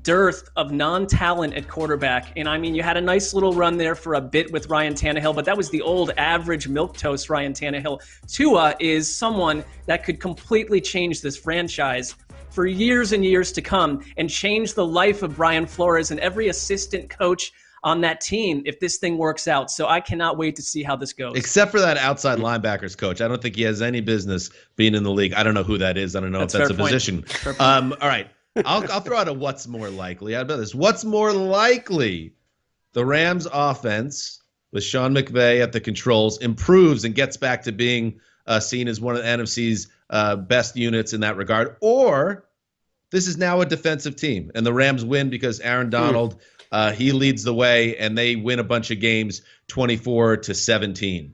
dearth of non-talent at quarterback. And I mean, you had a nice little run there for a bit with Ryan Tannehill, but that was the old average milquetoast Ryan Tannehill. Tua is someone that could completely change this franchise for years and years to come and change the life of Brian Flores and every assistant coach on that team if this thing works out. So I cannot wait to see how this goes. Except for that outside linebackers coach. I don't think he has any business being in the league. I don't know who that is. I don't know if that's a position. All right. I'll throw out a what's more likely. How about this? What's more likely? The Rams offense with Sean McVay at the controls improves and gets back to being seen as one of the NFC's best units in that regard. Or this is now a defensive team and the Rams win because Aaron Donald, he leads the way and they win a bunch of games 24-17.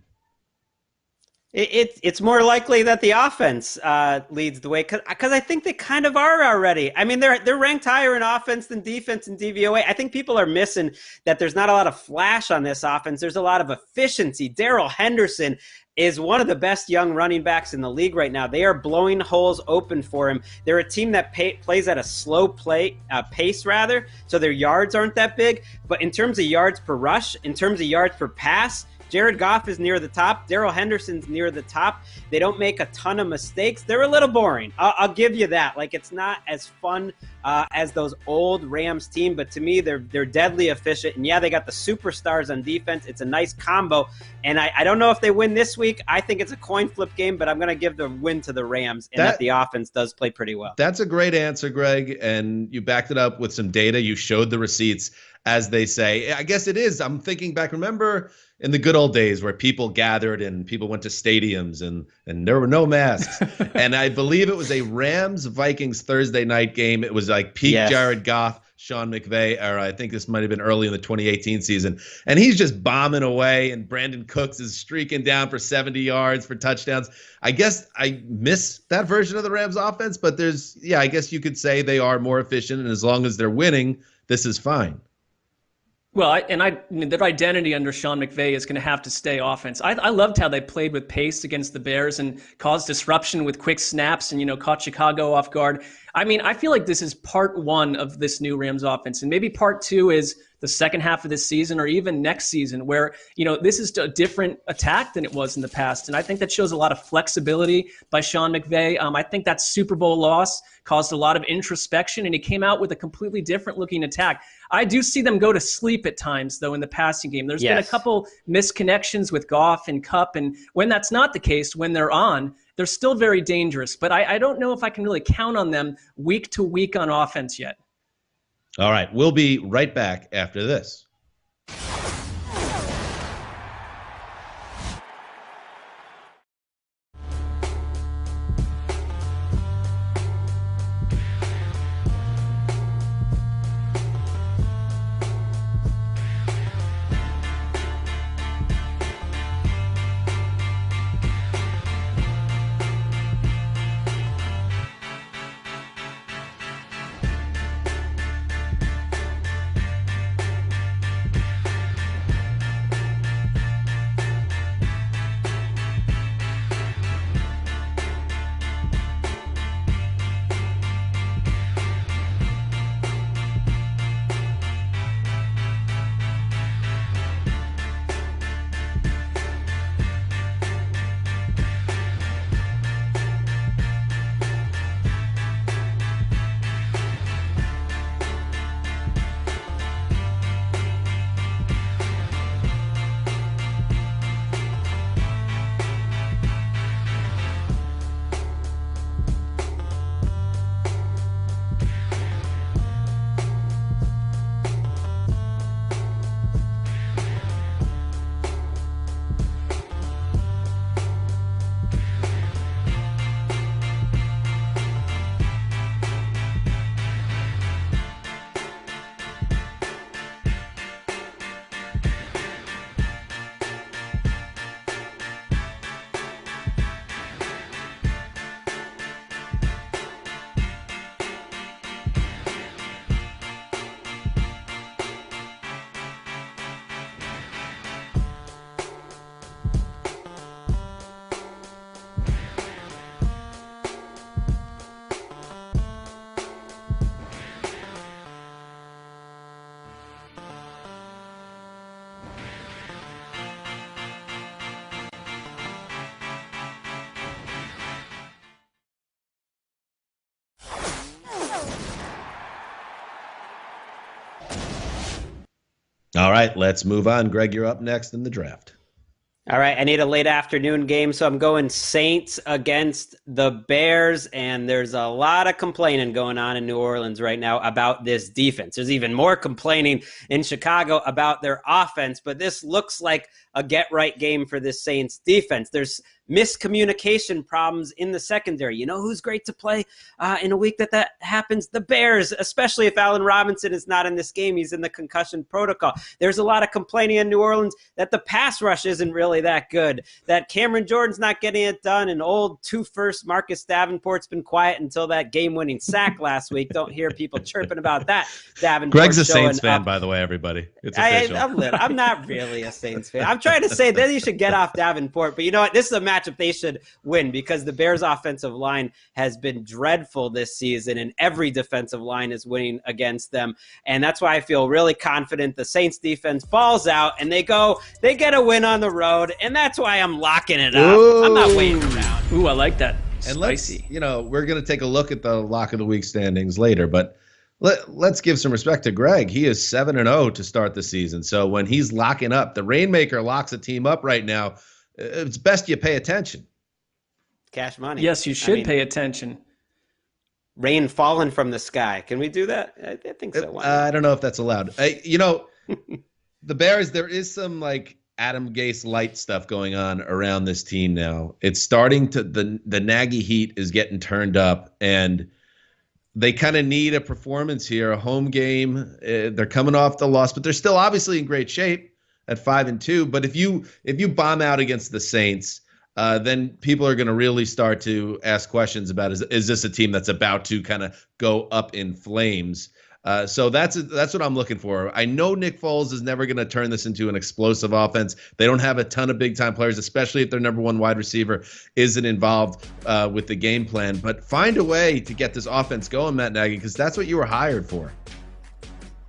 It's more likely that the offense leads the way because I think they kind of are already. I mean, they're ranked higher in offense than defense and DVOA. I think people are missing that there's not a lot of flash on this offense. There's a lot of efficiency. Darrell Henderson is one of the best young running backs in the league right now. They are blowing holes open for him. They're a team that plays at a slow pace, so their yards aren't that big. But in terms of yards per rush, in terms of yards per pass, Jared Goff is near the top. Darrell Henderson's near the top. They don't make a ton of mistakes. They're a little boring. I'll give you that. Like, it's not as fun as those old Rams team, but to me, they're deadly efficient. And yeah, they got the superstars on defense. It's a nice combo. And I don't know if they win this week. I think it's a coin flip game, but I'm going to give the win to the Rams and that the offense does play pretty well. That's a great answer, Greg. And you backed it up with some data. You showed the receipts, as they say. I guess it is. I'm thinking back. Remember in the good old days where people gathered and people went to stadiums and there were no masks. And I believe it was a Rams-Vikings Thursday night game. It was like peak Jared Goff, Sean McVay era. I think this might have been early in the 2018 season. And he's just bombing away, and Brandon Cooks is streaking down for 70 yards for touchdowns. I guess I miss that version of the Rams offense, but I guess you could say they are more efficient, and as long as they're winning, this is fine. Well, their identity under Sean McVay is going to have to stay offense. I loved how they played with pace against the Bears and caused disruption with quick snaps and, caught Chicago off guard. I mean, I feel like this is part one of this new Rams offense. And maybe part two is the second half of this season or even next season, where, this is a different attack than it was in the past. And I think that shows a lot of flexibility by Sean McVay. I think that Super Bowl loss caused a lot of introspection, and he came out with a completely different looking attack. I do see them go to sleep at times, though, in the passing game. There's been a couple misconnections with Goff and Kupp, and when that's not the case, when they're on, they're still very dangerous. But I don't know if I can really count on them week to week on offense yet. All right, we'll be right back after this. All right, let's move on. Greg, you're up next in the draft. All right, I need a late afternoon game, so I'm going Saints against the Bears, and there's a lot of complaining going on in New Orleans right now about this defense. There's even more complaining in Chicago about their offense, but this looks like a get-right game for this Saints defense. There's miscommunication problems in the secondary. You know who's great to play in a week that happens? The Bears, especially if Allen Robinson is not in this game. He's in the concussion protocol. There's a lot of complaining in New Orleans that the pass rush isn't really that good, that Cameron Jordan's not getting it done, and old 2-1 Marcus Davenport's been quiet until that game-winning sack last week. Don't hear people chirping about that. Davenport Greg's a Saints fan, by the way, everybody. It's official. I'm not really a Saints fan. I'm trying to say that you should get off Davenport, but you know what? This is a matchup they should win because the Bears' offensive line has been dreadful this season, and every defensive line is winning against them. And that's why I feel really confident the Saints defense falls out and they get a win on the road, and that's why I'm locking it up. Ooh. I'm not waiting around. Ooh, I like that. And spicy. We're going to take a look at the lock of the week standings later, but let's give some respect to Greg. He is 7-0 to start the season. So when he's locking up, the Rainmaker locks a team up right now. It's best you pay attention. Cash money. Yes, you should pay attention. Rain falling from the sky. Can we do that? I think so. I don't know if that's allowed. The Bears, there is some Adam Gase light stuff going on around this team now. It's starting to the Nagy heat is getting turned up, and they kind of need a performance here, a home game. They're coming off the loss, but they're still obviously in great shape at 5-2. But if you bomb out against the Saints, then people are going to really start to ask questions about is this a team that's about to kind of go up in flames? So that's what I'm looking for. I know Nick Foles is never going to turn this into an explosive offense. They don't have a ton of big-time players, especially if their number one wide receiver isn't involved with the game plan. But find a way to get this offense going, Matt Nagy, because that's what you were hired for.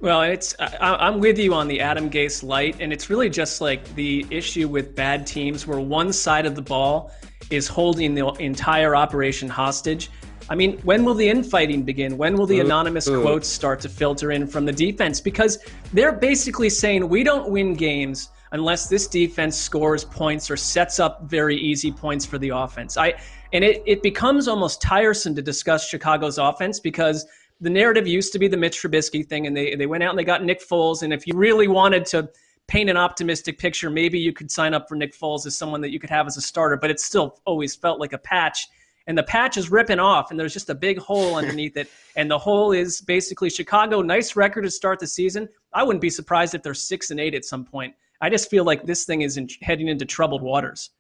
Well, I'm with you on the Adam Gase light, and it's really just like the issue with bad teams where one side of the ball is holding the entire operation hostage. I mean, when will the infighting begin? When will the anonymous quotes start to filter in from the defense? Because they're basically saying we don't win games unless this defense scores points or sets up very easy points for the offense. It becomes almost tiresome to discuss Chicago's offense because the narrative used to be the Mitch Trubisky thing, and they went out and they got Nick Foles. And if you really wanted to paint an optimistic picture, maybe you could sign up for Nick Foles as someone that you could have as a starter, but it still always felt like a patch. And the patch is ripping off, and there's just a big hole underneath it. And the hole is basically Chicago. Nice record to start the season. I wouldn't be surprised if they're 6-8 at some point. I just feel like this thing is heading into troubled waters.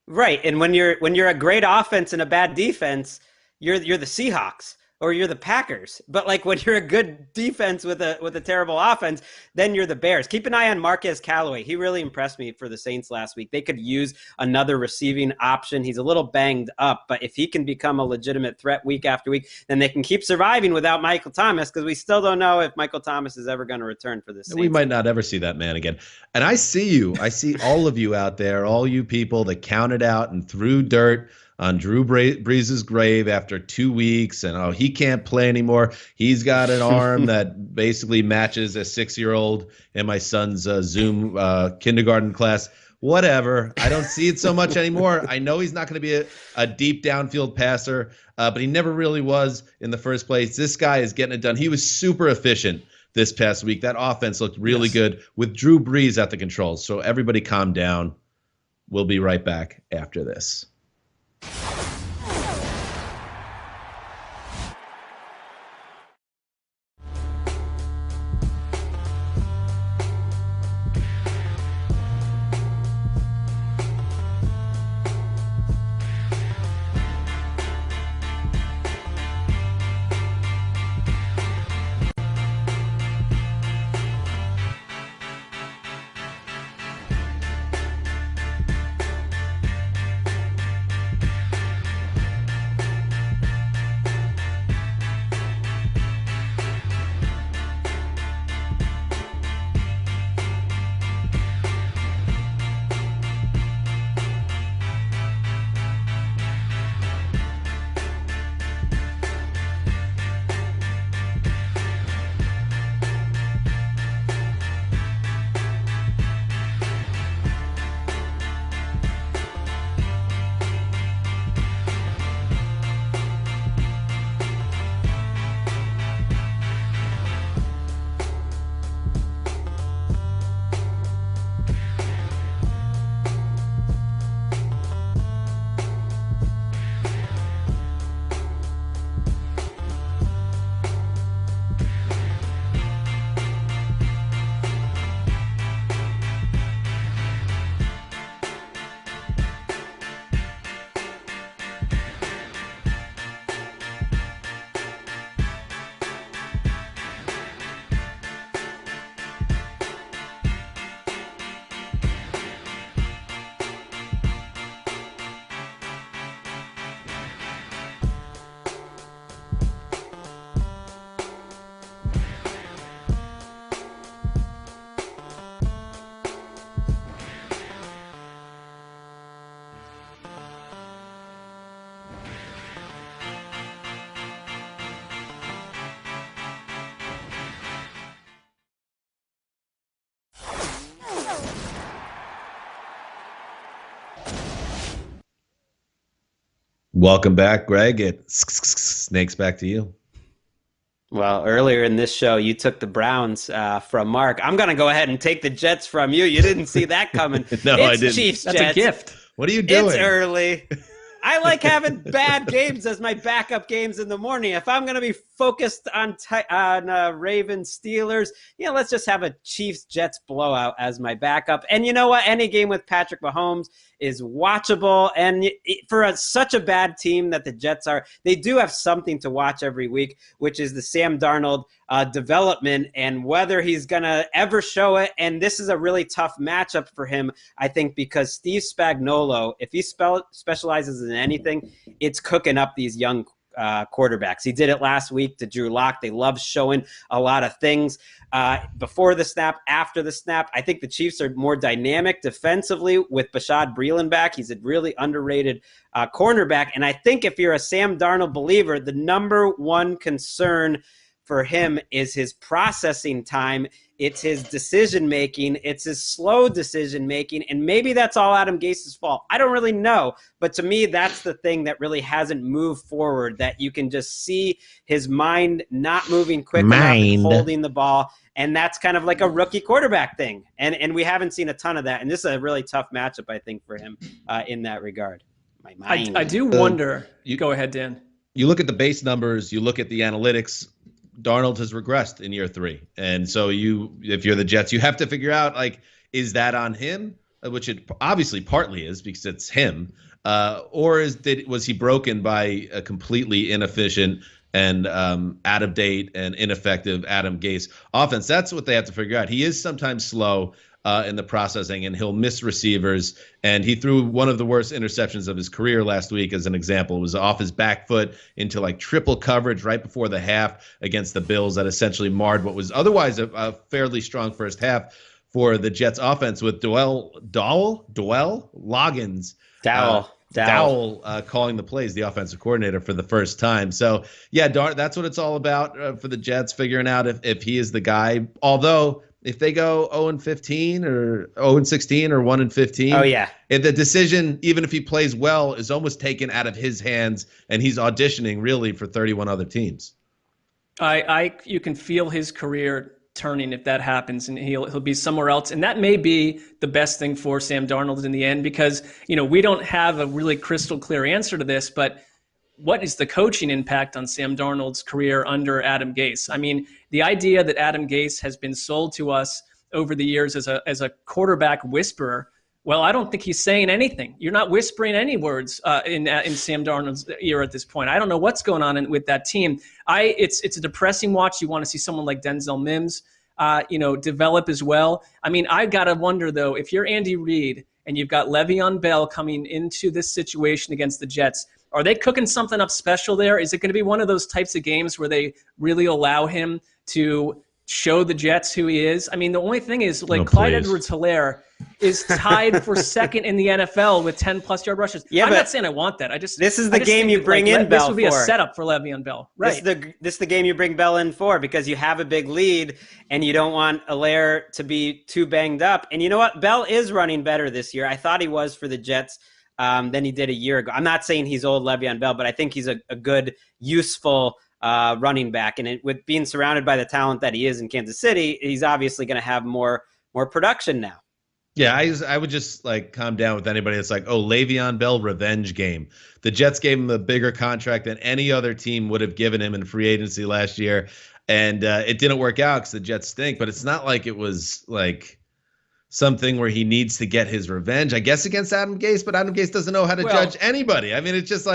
Right, and when you're a great offense and a bad defense, you're the Seahawks or you're the Packers. But like when you're a good defense with a terrible offense, then you're the Bears. Keep an eye on Marquez Callaway. He really impressed me for the Saints last week. They could use another receiving option. He's a little banged up, but if he can become a legitimate threat week after week, then they can keep surviving without Michael Thomas, because we still don't know if Michael Thomas is ever going to return for the Saints. We might not ever see that man again. And I see you. I see all of you out there, all you people that counted out and threw dirt on Drew Brees' grave after 2 weeks, and he can't play anymore. He's got an arm that basically matches a 6-year-old in my son's Zoom kindergarten class. Whatever. I don't see it so much anymore. I know he's not going to be a deep downfield passer, but he never really was in the first place. This guy is getting it done. He was super efficient this past week. That offense looked really good with Drew Brees at the controls. So everybody calm down. We'll be right back after this. Welcome back, Greg. It snakes back to you. Well, earlier in this show, you took the Browns from Mark. I'm going to go ahead and take the Jets from you. You didn't see that coming. No, I didn't. Chiefs, That's Jets. a gift. What are you doing? It's early. I like having bad games as my backup games in the morning. If I'm going to be focused on Ravens, Steelers, let's just have a Chiefs-Jets blowout as my backup. And you know what? Any game with Patrick Mahomes is watchable. And for such a bad team that the Jets are, they do have something to watch every week, which is the Sam Darnold development and whether he's going to ever show it. And this is a really tough matchup for him, I think, because Steve Spagnuolo, if he specializes in anything, it's cooking up these young quarterbacks. He did it last week to Drew Lock. They love showing a lot of things before the snap, after the snap. I think the Chiefs are more dynamic defensively with Bashaud Breeland back. He's a really underrated cornerback. And I think if you're a Sam Darnold believer, the number one concern for him is his processing time. It's his decision-making. It's his slow decision-making. And maybe that's all Adam Gase's fault. I don't really know. But to me, that's the thing that really hasn't moved forward, that you can just see his mind not moving quick enough and holding the ball. And that's kind of like a rookie quarterback thing. And we haven't seen a ton of that. And this is a really tough matchup, I think, for him in that regard. My mind. I do wonder. Go ahead, Dan. You look at the base numbers. You look at the analytics. Darnold has regressed in year 3. And so if you're the Jets, you have to figure out, like, is that on him? Which it obviously partly is because it's him. Or was he broken by a completely inefficient and out of date and ineffective Adam Gase offense? That's what they have to figure out. He is sometimes slow in the processing, and he'll miss receivers. And he threw one of the worst interceptions of his career last week as an example. It was off his back foot into like triple coverage right before the half against the Bills that essentially marred what was otherwise a fairly strong first half for the Jets offense with Dowell Loggins. Dowell calling the plays, the offensive coordinator, for the first time. So, yeah, that's what it's all about for the Jets, figuring out if he is the guy. Although, if they go 0-15 or 0-16 or 1-15, oh yeah, if the decision, even if he plays well, is almost taken out of his hands, and he's auditioning really for 31 other teams. You can feel his career turning if that happens, and he'll be somewhere else. And that may be the best thing for Sam Darnold in the end, because, we don't have a really crystal clear answer to this, but what is the coaching impact on Sam Darnold's career under Adam Gase? I mean, the idea that Adam Gase has been sold to us over the years as a quarterback whisperer, well, I don't think he's saying anything. You're not whispering any words in Sam Darnold's ear at this point. I don't know what's going on with that team. It's a depressing watch. You want to see someone like Denzel Mims, develop as well. I mean, I gotta wonder though, if you're Andy Reid and you've got Le'Veon Bell coming into this situation against the Jets, are they cooking something up special there? Is it going to be one of those types of games where they really allow him to show the Jets who he is? I mean, the only thing is, like, Clyde Edwards-Helaire is tied for second in the NFL with 10-plus yard rushes. Yeah, I'm not saying I want that. This is the game you bring in Bell for. This would be a setup for Le'Veon Bell. Right. This is the game you bring Bell in for, because you have a big lead and you don't want Helaire to be too banged up. And you know what? Bell is running better this year. I thought he was for the Jets than he did a year ago. I'm not saying he's old Le'Veon Bell, but I think he's a good, useful running back. And with being surrounded by the talent that he is in Kansas City, he's obviously going to have more production now. Yeah, I would just calm down with anybody that's like, oh, Le'Veon Bell revenge game. The Jets gave him a bigger contract than any other team would have given him in free agency last year. And it didn't work out because the Jets stink. But it's not like it was something where he needs to get his revenge, I guess, against Adam Gase, but Adam Gase doesn't know how to judge anybody. I mean, it's just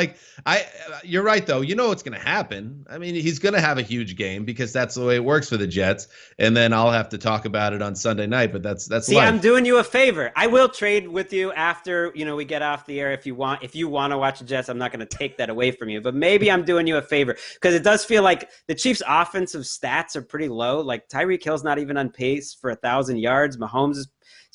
you're right, though. You know what's going to happen. I mean, he's going to have a huge game because that's the way it works for the Jets. And then I'll have to talk about it on Sunday night, but that's See, life. I'm doing you a favor. I will trade with you after, we get off the air if you want. If you want to watch the Jets, I'm not going to take that away from you. But maybe I'm doing you a favor because it does feel like the Chiefs' offensive stats are pretty low. Like Tyreek Hill's not even on pace for 1,000 yards. Mahomes is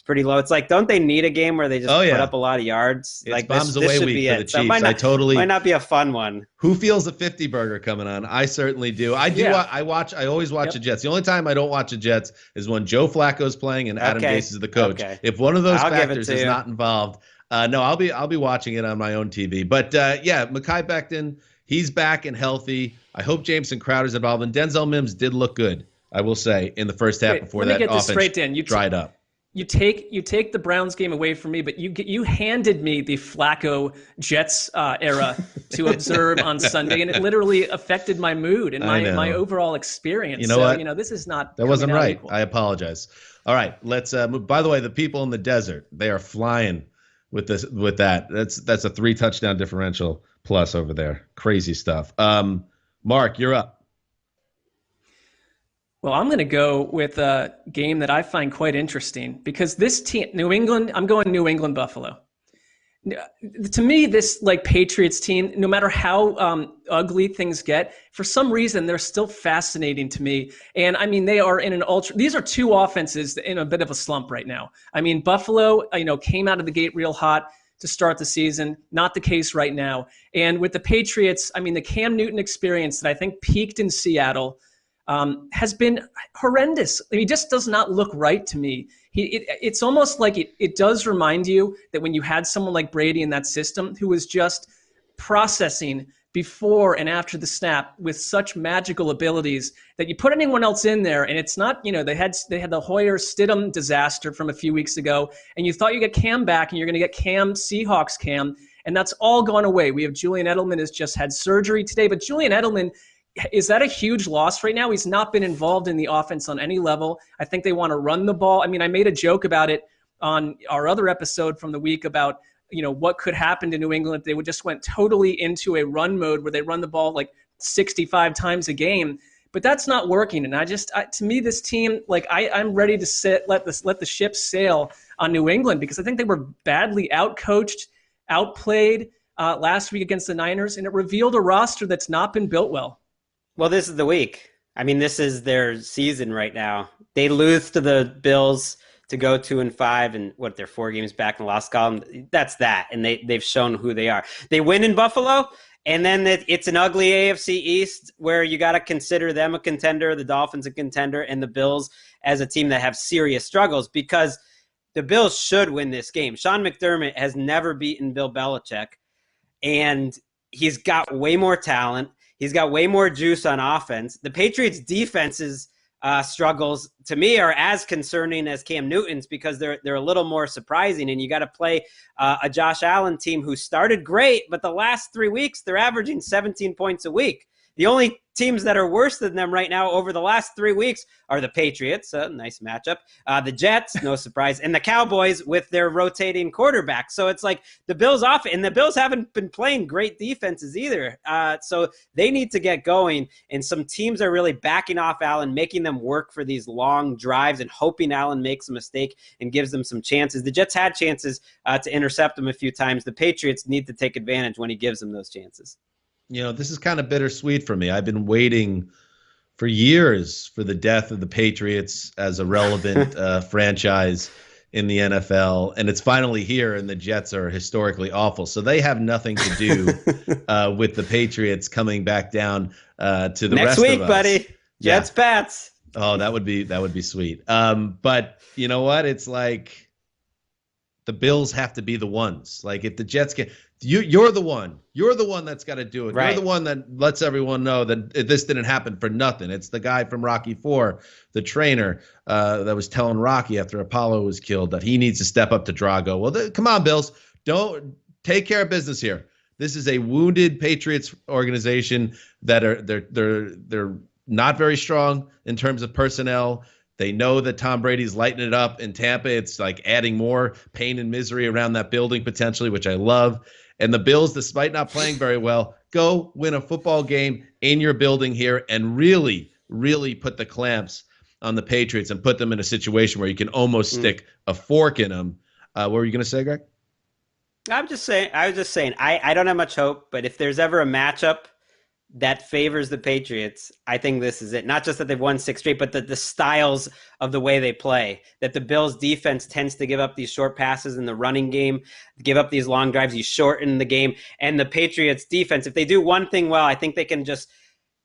pretty low. It's like, don't they need a game where they just put up a lot of yards? It's bombs away week for the Chiefs. So might not be a fun one. Who feels a 50 burger coming on? I certainly do. I do. Yeah. I always watch the Jets. The only time I don't watch the Jets is when Joe Flacco's playing and Adam Gase is the coach. Okay. If one of those factors is not involved, no, I'll be watching it on my own TV. But Mekhi Becton, he's back and healthy. I hope Jameson Crowder's involved. And Denzel Mims did look good, I will say, in the first half before that offense dried up. You take the Browns game away from me, but you handed me the Flacco Jets era to observe on Sunday, and it literally affected my mood and my overall experience. You know what? This is not. That wasn't right. Equal. I apologize. All right, let's move. By the way, the people in the desert, they are flying with this. With that, that's a 3 touchdown differential plus over there. Crazy stuff. Mark, you're up. Well, I'm going to go with a game that I find quite interesting because this team, New England, I'm going New England Buffalo. To me, this like Patriots team, no matter how ugly things get, for some reason they're still fascinating to me. And I mean, they are in an these are two offenses in a bit of a slump right now. I mean, Buffalo, came out of the gate real hot to start the season. Not the case right now. And with the Patriots, I mean, the Cam Newton experience that I think peaked in Seattle has been horrendous. He just does not look right to me. It's almost like it does remind you that when you had someone like Brady in that system who was just processing before and after the snap with such magical abilities that you put anyone else in there, and it's not, they had the Hoyer Stidham disaster from a few weeks ago, and you thought you get Cam back and you're going to get Cam, Seahawks Cam, and that's all gone away. We have Julian Edelman has just had surgery today, but Julian Edelman, is that a huge loss right now? He's not been involved in the offense on any level. I think they want to run the ball. I mean, I made a joke about it on our other episode from the week about, what could happen to New England if they would just went totally into a run mode where they run the ball like 65 times a game. But that's not working. And to me, this team, like I'm ready to let the ship sail on New England because I think they were badly outcoached, outplayed last week against the Niners, and it revealed a roster that's not been built well. Well, this is the week. I mean, this is their season right now. They lose to the Bills to go 2-5, and they're 4 games back in the loss column. That's that, and they've shown who they are. They win in Buffalo, and then it's an ugly AFC East where you got to consider them a contender, the Dolphins a contender, and the Bills as a team that have serious struggles because the Bills should win this game. Sean McDermott has never beaten Bill Belichick, and he's got way more talent. He's got way more juice on offense. The Patriots' defense's struggles, to me, are as concerning as Cam Newton's because they're a little more surprising. And you got to play a Josh Allen team who started great, but the last 3 weeks, they're averaging 17 points a week. The only teams that are worse than them right now over the last 3 weeks are the Patriots, a nice matchup, the Jets, no surprise, and the Cowboys with their rotating quarterback. So it's like the Bills off, and the Bills haven't been playing great defenses either. So they need to get going, and some teams are really backing off Allen, making them work for these long drives and hoping Allen makes a mistake and gives them some chances. The Jets had chances to intercept him a few times. The Patriots need to take advantage when he gives them those chances. This is kind of bittersweet for me. I've been waiting for years for the death of the Patriots as a relevant franchise in the NFL, and it's finally here, and the Jets are historically awful. So they have nothing to do with the Patriots coming back down to the next rest week, of us. buddy. Jets, Pats. Oh, that would be sweet. But you know what? It's like the Bills have to be the ones. Like if the Jets can, you're the one. You're the one that's got to do it. Right. You're the one that lets everyone know that this didn't happen for nothing. It's the guy from Rocky IV, the trainer that was telling Rocky after Apollo was killed that he needs to step up to Drago. Well, come on, Bills. Don't take care of business here. This is a wounded Patriots organization that they're not very strong in terms of personnel. They know that Tom Brady's lighting it up in Tampa. It's like adding more pain and misery around that building potentially, which I love. And the Bills, despite not playing very well, go win a football game in your building here and really, really put the clamps on the Patriots and put them in a situation where you can almost stick a fork in them. What were you going to say, Greg? I was just saying, I don't have much hope, but if there's ever a matchup that favors the Patriots, I think this is it. Not just that they've won 6 straight, but the styles of the way they play. That the Bills defense tends to give up these short passes in the running game, give up these long drives, you shorten the game. And the Patriots defense, if they do one thing well, I think they can just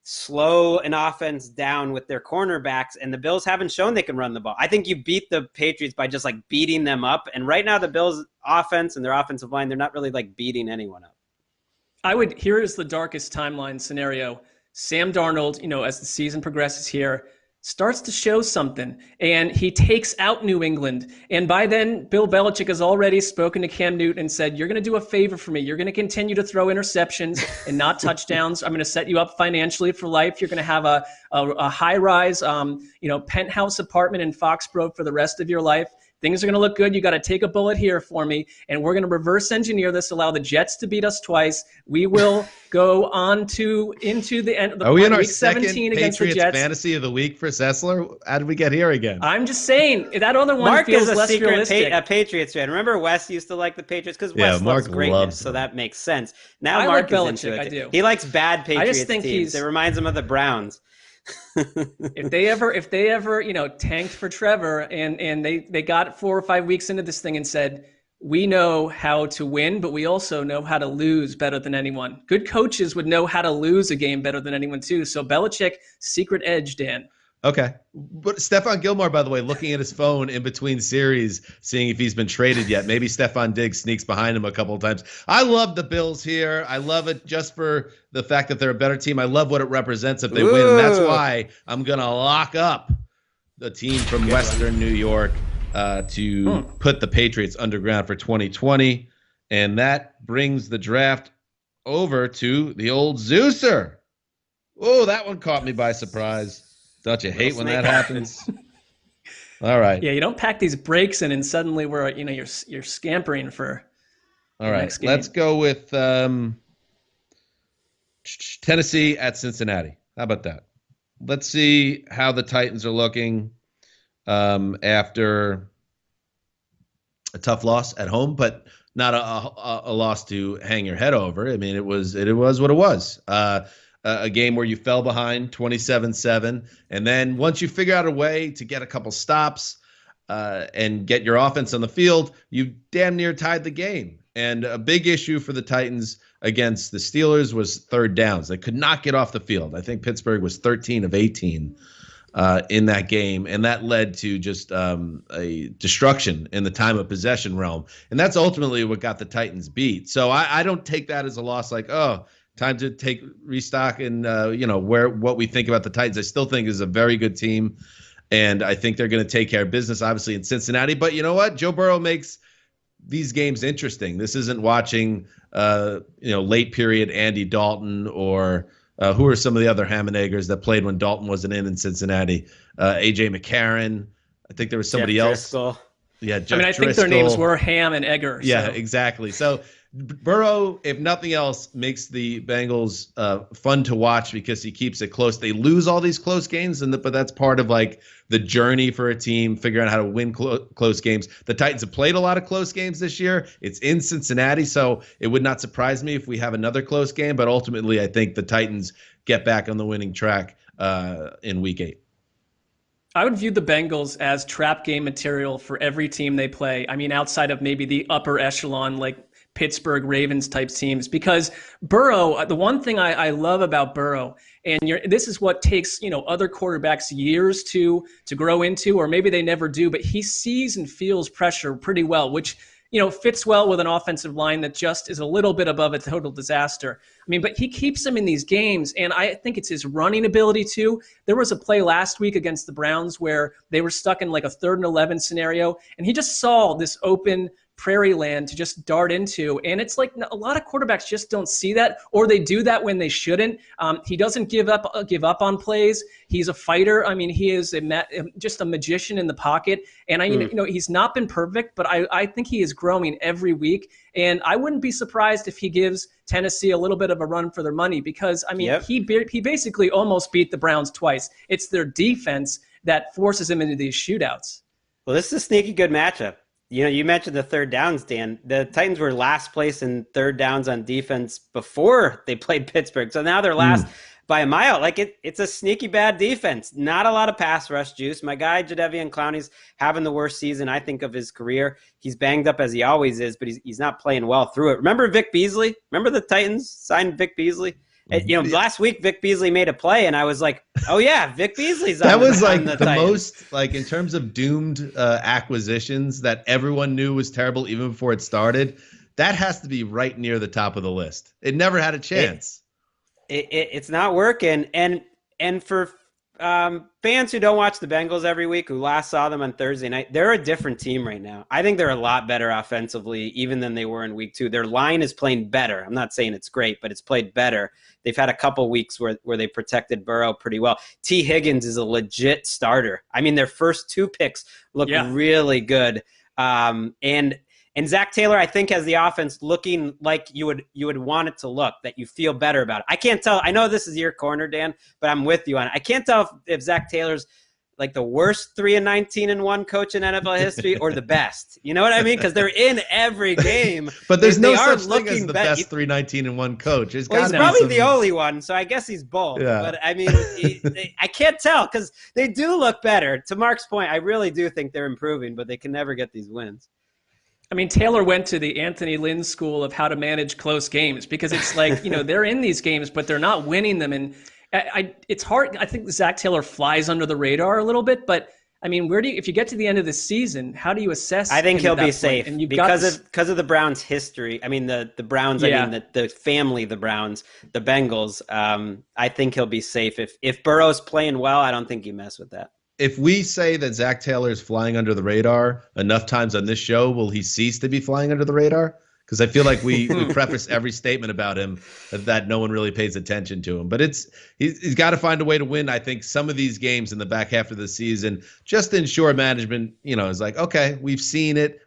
slow an offense down with their cornerbacks, and the Bills haven't shown they can run the ball. I think you beat the Patriots by just like beating them up. And right now the Bills offense and their offensive line, they're not really like beating anyone up. Here is the darkest timeline scenario. Sam Darnold, as the season progresses here, starts to show something, and he takes out New England. And by then, Bill Belichick has already spoken to Cam Newton and said, you're going to do a favor for me. You're going to continue to throw interceptions and not touchdowns. I'm going to set you up financially for life. You're going to have a high-rise, penthouse apartment in Foxborough for the rest of your life. things are going to look good. You got to take a bullet here for me, and we're going to reverse engineer this, allow the Jets to beat us twice. We will go on into the end of the Are we in our week second 17 against the Patriots Jets. fantasy of the week for Sessler? How did we get here again? I'm just saying that other one Mark feels is a less secret realistic. a Patriots fan. Remember, Wes used to like the Patriots because Yeah, Wes Mark loves greatness, loves so them. that makes sense. Now I Mark like is into Belichick, it. I do. He likes bad Patriots think teams. It reminds him of the Browns. If they ever, tanked for Trevor and they got 4 or 5 weeks into this thing and said, we know how to win, but we also know how to lose better than anyone. Good coaches would know how to lose a game better than anyone too. So Belichick, secret edge, Dan. Okay. But Stephon Gilmore, by the way, looking at his phone in between series, seeing if he's been traded yet. Maybe Stephon Diggs sneaks behind him a couple of times. I love the Bills here. I love it just for the fact that they're a better team. I love what it represents if they win. And that's why I'm going to lock up the team from Western New York to put the Patriots underground for 2020. And that brings the draft over to the old Zeuser. Oh, that one caught me by surprise. Don't you hate when that happens? All right. Yeah, you don't pack these breaks in and suddenly you're scampering for. All right. Let's go with Tennessee at Cincinnati. How about that? Let's see how the Titans are looking after a tough loss at home, but not a loss to hang your head over. I mean, it was what it was. A game where you fell behind 27-7. And then once you figure out a way to get a couple stops and get your offense on the field, you damn near tied the game. And a big issue for the Titans against the Steelers was third downs. They could not get off the field. I think Pittsburgh was 13 of 18 in that game. And that led to just a destruction in the time of possession realm. And that's ultimately what got the Titans beat. So I don't take that as a loss like, oh, time to take restock and what we think about the Titans. I still think is a very good team, and I think they're going to take care of business, obviously, in Cincinnati. But you know what? Joe Burrow makes these games interesting. This isn't watching late period Andy Dalton or who are some of the other ham and eggers that played when Dalton wasn't in Cincinnati. AJ McCarron. I think there was somebody else. Driscoll. Yeah, Jeff I think their names were Ham and Egger. Yeah, exactly. So Burrow, if nothing else, makes the Bengals fun to watch because he keeps it close. They lose all these close games, but that's part of like the journey for a team, figuring out how to win close games. The Titans have played a lot of close games this year. It's in Cincinnati, so it would not surprise me if we have another close game. But ultimately, I think the Titans get back on the winning track in Week 8. I would view the Bengals as trap game material for every team they play. I mean, outside of maybe the upper echelon, like Pittsburgh Ravens type teams, because Burrow, the one thing I love about Burrow, and this is what takes other quarterbacks years to grow into, or maybe they never do, but he sees and feels pressure pretty well, which fits well with an offensive line that just is a little bit above a total disaster. I mean, but he keeps them in these games, and I think it's his running ability too. There was a play last week against the Browns where they were stuck in like a 3rd and 11 scenario, and he just saw this open prairie land to just dart into. And it's like a lot of quarterbacks just don't see that, or they do that when they shouldn't. He doesn't give up on plays. He's a fighter. I mean, he is just a magician in the pocket. And he's not been perfect, but I think he is growing every week. And I wouldn't be surprised if he gives Tennessee a little bit of a run for their money, because he basically almost beat the Browns twice. It's their defense that forces him into these shootouts. Well, this is a sneaky good matchup. You mentioned the third downs, Dan. The Titans were last place in third downs on defense before they played Pittsburgh. So now they're last by a mile. Like it's a sneaky bad defense. Not a lot of pass rush juice. My guy, Jadeveon Clowney's having the worst season, I think, of his career. He's banged up as he always is, but he's not playing well through it. Remember Vic Beasley? Remember the Titans signed Vic Beasley? Last week Vic Beasley made a play, and I was like, "Oh yeah, Vic Beasley's on." That was like the most, like in terms of doomed acquisitions that everyone knew was terrible even before it started. That has to be right near the top of the list. It never had a chance. It's not working, and for fans who don't watch the Bengals every week, who last saw them on Thursday night, they're a different team right now. I think they're a lot better offensively, even than they were in week 2. Their line is playing better. I'm not saying it's great, but it's played better. They've had a couple weeks where they protected Burrow pretty well. T. Higgins is a legit starter. I mean, their first 2 picks look really good. And Zach Taylor, I think, has the offense looking like you would want it to look, that you feel better about it. I can't tell. I know this is your corner, Dan, but I'm with you on it. I can't tell if Zach Taylor's like the worst 3-19-1 coach in NFL history or the best. You know what I mean? Because they're in every game. But there's no such thing as the best 3-19-1 coach. He's probably the only one, so I guess he's both. Yeah. But I mean, I can't tell because they do look better. To Mark's point, I really do think they're improving, but they can never get these wins. I mean, Taylor went to the Anthony Lynn school of how to manage close games, because it's like, they're in these games, but they're not winning them. And it's hard. I think Zach Taylor flies under the radar a little bit, but I mean, if you get to the end of the season, how do you assess? I think he'll be safe because of the Browns' history. I mean, the Browns, the family, the Browns, the Bengals. I think he'll be safe. If Burrow's playing well, I don't think you mess with that. If we say that Zach Taylor is flying under the radar enough times on this show, will he cease to be flying under the radar? Because I feel like we preface every statement about him that no one really pays attention to him. But he's got to find a way to win, I think, some of these games in the back half of the season. Just to ensure management, is like, okay, we've seen it.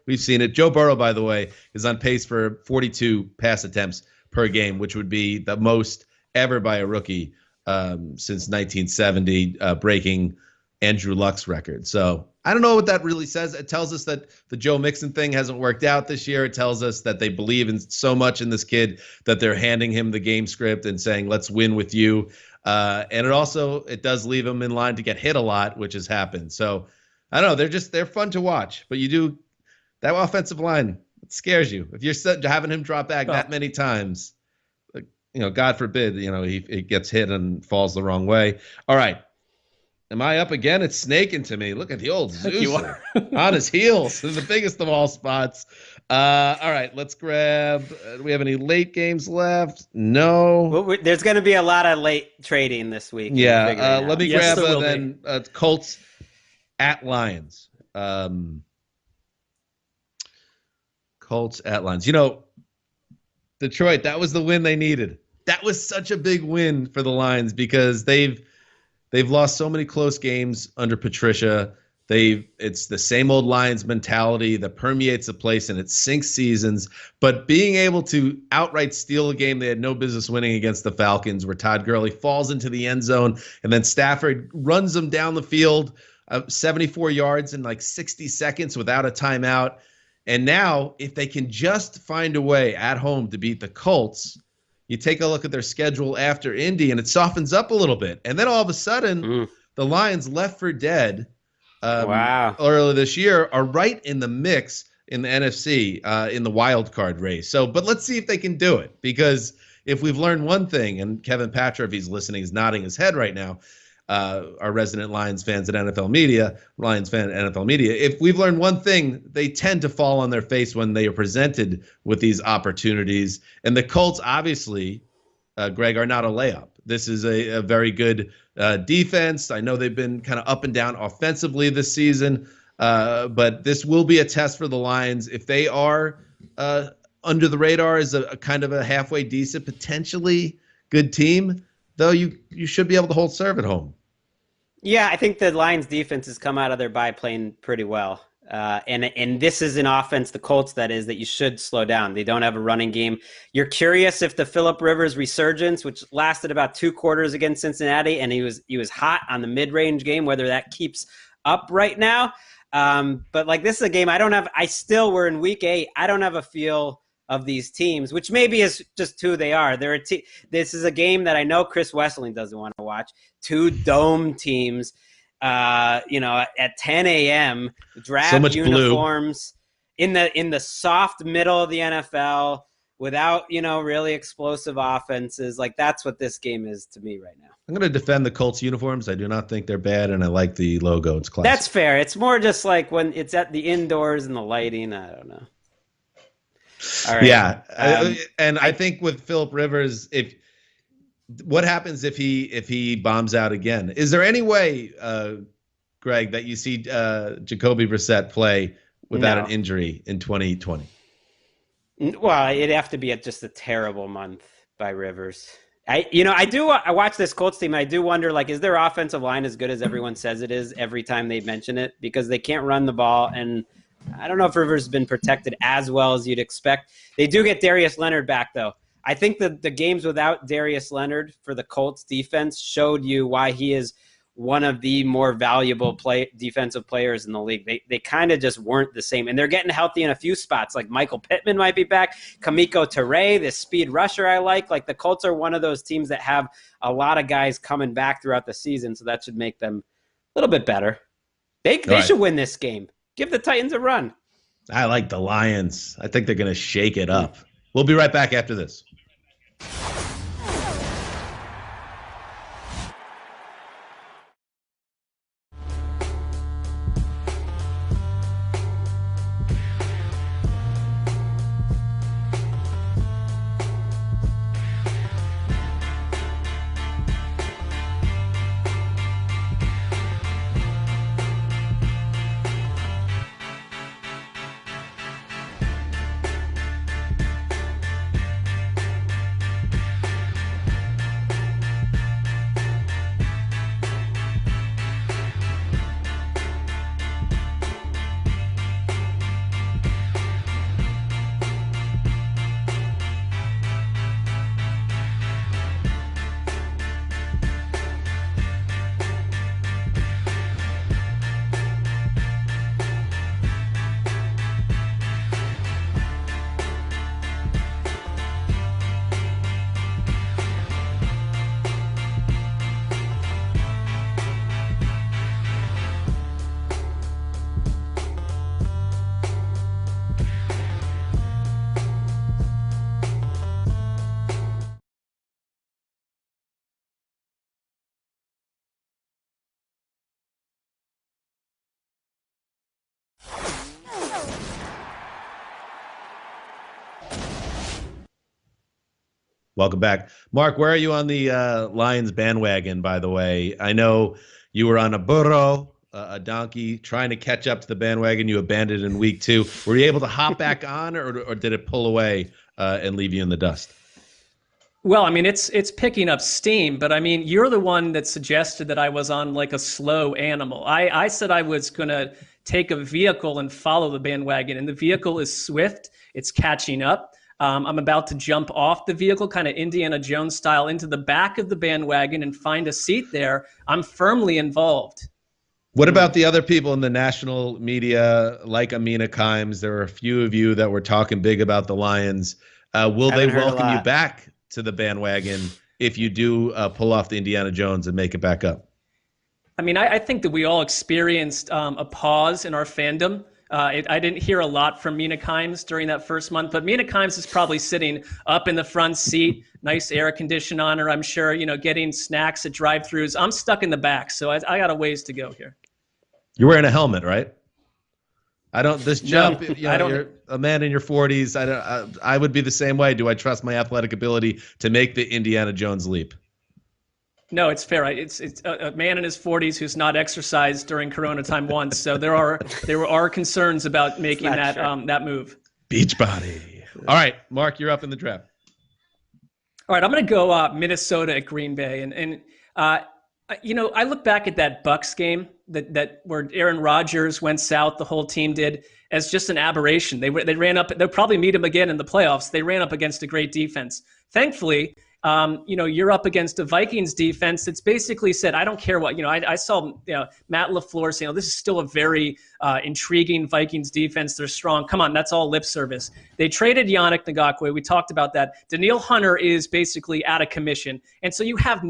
Joe Burrow, by the way, is on pace for 42 pass attempts per game, which would be the most ever by a rookie since 1970, breaking Andrew Luck's record. So I don't know what that really says. It tells us that the Joe Mixon thing hasn't worked out this year. It tells us that they believe in so much in this kid that they're handing him the game script and saying, let's win with you. And it does leave him in line to get hit a lot, which has happened. So I don't know. They're fun to watch, but that offensive line, it scares you. If you're having him drop back that many times, God forbid, he gets hit and falls the wrong way. All right. Am I up again? It's snaking to me. Look at the old Zeus on his heels in the biggest of all spots. All right, let's grab. Do we have any late games left? No. Well, there's going to be a lot of late trading this week. Yeah, let me grab Colts at Lions. Colts at Lions. Detroit, that was the win they needed. That was such a big win for the Lions because they've lost so many close games under Patricia. It's the same old Lions mentality that permeates the place and it sinks seasons. But being able to outright steal a game they had no business winning against the Falcons, where Todd Gurley falls into the end zone and then Stafford runs them down the field 74 yards in like 60 seconds without a timeout. And now, if they can just find a way at home to beat the Colts, you take a look at their schedule after Indy, and it softens up a little bit. And then all of a sudden, the Lions left for dead earlier this year are right in the mix in the NFC in the wild card race. So, but let's see if they can do it. Because if we've learned one thing, and Kevin Patra, if he's listening, is nodding his head right now, our resident Lions fans at NFL Media, if we've learned one thing, they tend to fall on their face when they are presented with these opportunities. And the Colts, obviously, Greg, are not a layup. This is a very good defense. I know they've been kind of up and down offensively this season, but this will be a test for the Lions. If they are under the radar as a kind of a halfway decent, potentially good team, though, you should be able to hold serve at home. Yeah, I think the Lions defense has come out of their bye playing pretty well. And this is an offense, the Colts, that you should slow down. They don't have a running game. You're curious if the Phillip Rivers resurgence, which lasted about 2 quarters against Cincinnati, and he was hot on the mid-range game, whether that keeps up right now. But like, this is a game we're in week 8. I don't have a feel of these teams, which maybe is just who they are. This is a game that I know Chris Wesseling doesn't want to watch. 2 dome teams, at 10 a.m. drab so uniforms in the soft middle of the NFL without really explosive offenses. Like, that's what this game is to me right now. I'm going to defend the Colts uniforms. I do not think they're bad, and I like the logo. It's classic. That's fair. It's more just like when it's at the indoors and the lighting. I don't know. All right. Yeah, I think with Phillip Rivers, if what happens if he bombs out again? Is there any way, Greg, that you see Jacoby Brissett play without an injury in 2020? Well, it'd have to be just a terrible month by Rivers. I watch this Colts team. I do wonder, like, is their offensive line as good as everyone says it is every time they mention it? Because they can't run the ball, and I don't know if Rivers has been protected as well as you'd expect. They do get Darius Leonard back, though. I think that the games without Darius Leonard for the Colts defense showed you why he is one of the more valuable defensive players in the league. They kind of just weren't the same. And they're getting healthy in a few spots. Like Michael Pittman might be back. Kamiko Ture, this speed rusher I like. Like the Colts are one of those teams that have a lot of guys coming back throughout the season, so that should make them a little bit better. They should win this game. Give the Titans a run. I like the Lions. I think they're going to shake it up. We'll be right back after this. Welcome back. Mark, where are you on the Lions bandwagon, by the way? I know you were on a burro, a donkey, trying to catch up to the bandwagon. You abandoned in week 2. Were you able to hop back on, or did it pull away and leave you in the dust? Well, I mean, it's picking up steam, but I mean, you're the one that suggested that I was on like a slow animal. I said I was going to take a vehicle and follow the bandwagon, and the vehicle is swift. It's catching up. I'm about to jump off the vehicle, kind of Indiana Jones style, into the back of the bandwagon and find a seat there. I'm firmly involved. What about the other people in the national media, like Amina Kimes? There are a few of you that were talking big about the Lions. Will they welcome you back to the bandwagon if you do pull off the Indiana Jones and make it back up? I mean, I think that we all experienced a pause in our fandom. I didn't hear a lot from Mina Kimes during that first month, but Mina Kimes is probably sitting up in the front seat, nice air condition on her, I'm sure, getting snacks at drive-thrus. I'm stuck in the back, so I got a ways to go here. You're wearing a helmet, right? You're a man in your 40s. I would be the same way. Do I trust my athletic ability to make the Indiana Jones leap? No, it's fair. It's a man in his 40s who's not exercised during Corona time once. So there are concerns about making that move. Beachbody. All right, Mark, you're up in the draft. All right, I'm going to go Minnesota at Green Bay, and I look back at that Bucs game that where Aaron Rodgers went south, the whole team did, as just an aberration. They ran up. They'll probably meet him again in the playoffs. They ran up against a great defense. Thankfully, you're up against a Vikings defense that's basically said, I don't care what, I saw Matt LaFleur saying, this is still a very intriguing Vikings defense. They're strong. Come on, that's all lip service. They traded Yannick Ngakoue. We talked about that. Daniil Hunter is basically out of commission. And so you have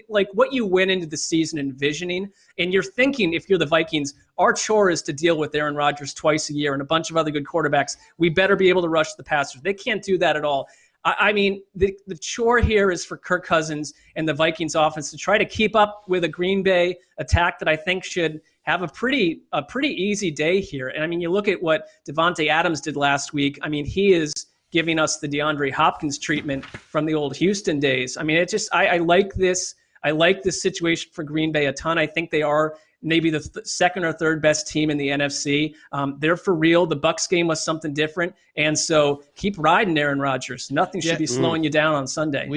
what you went into the season envisioning, and you're thinking, if you're the Vikings, our chore is to deal with Aaron Rodgers twice a year and a bunch of other good quarterbacks. We better be able to rush the passers. They can't do that at all. I mean, the chore here is for Kirk Cousins and the Vikings offense to try to keep up with a Green Bay attack that I think should have a pretty easy day here. And I mean, you look at what Devontae Adams did last week. I mean, he is giving us the DeAndre Hopkins treatment from the old Houston days. I mean, it just, I like this. I like this situation for Green Bay a ton. I think they are maybe the second or third best team in the NFC. They're for real. The Bucs game was something different. And so keep riding, Aaron Rodgers. Nothing should be slowing you down on Sunday.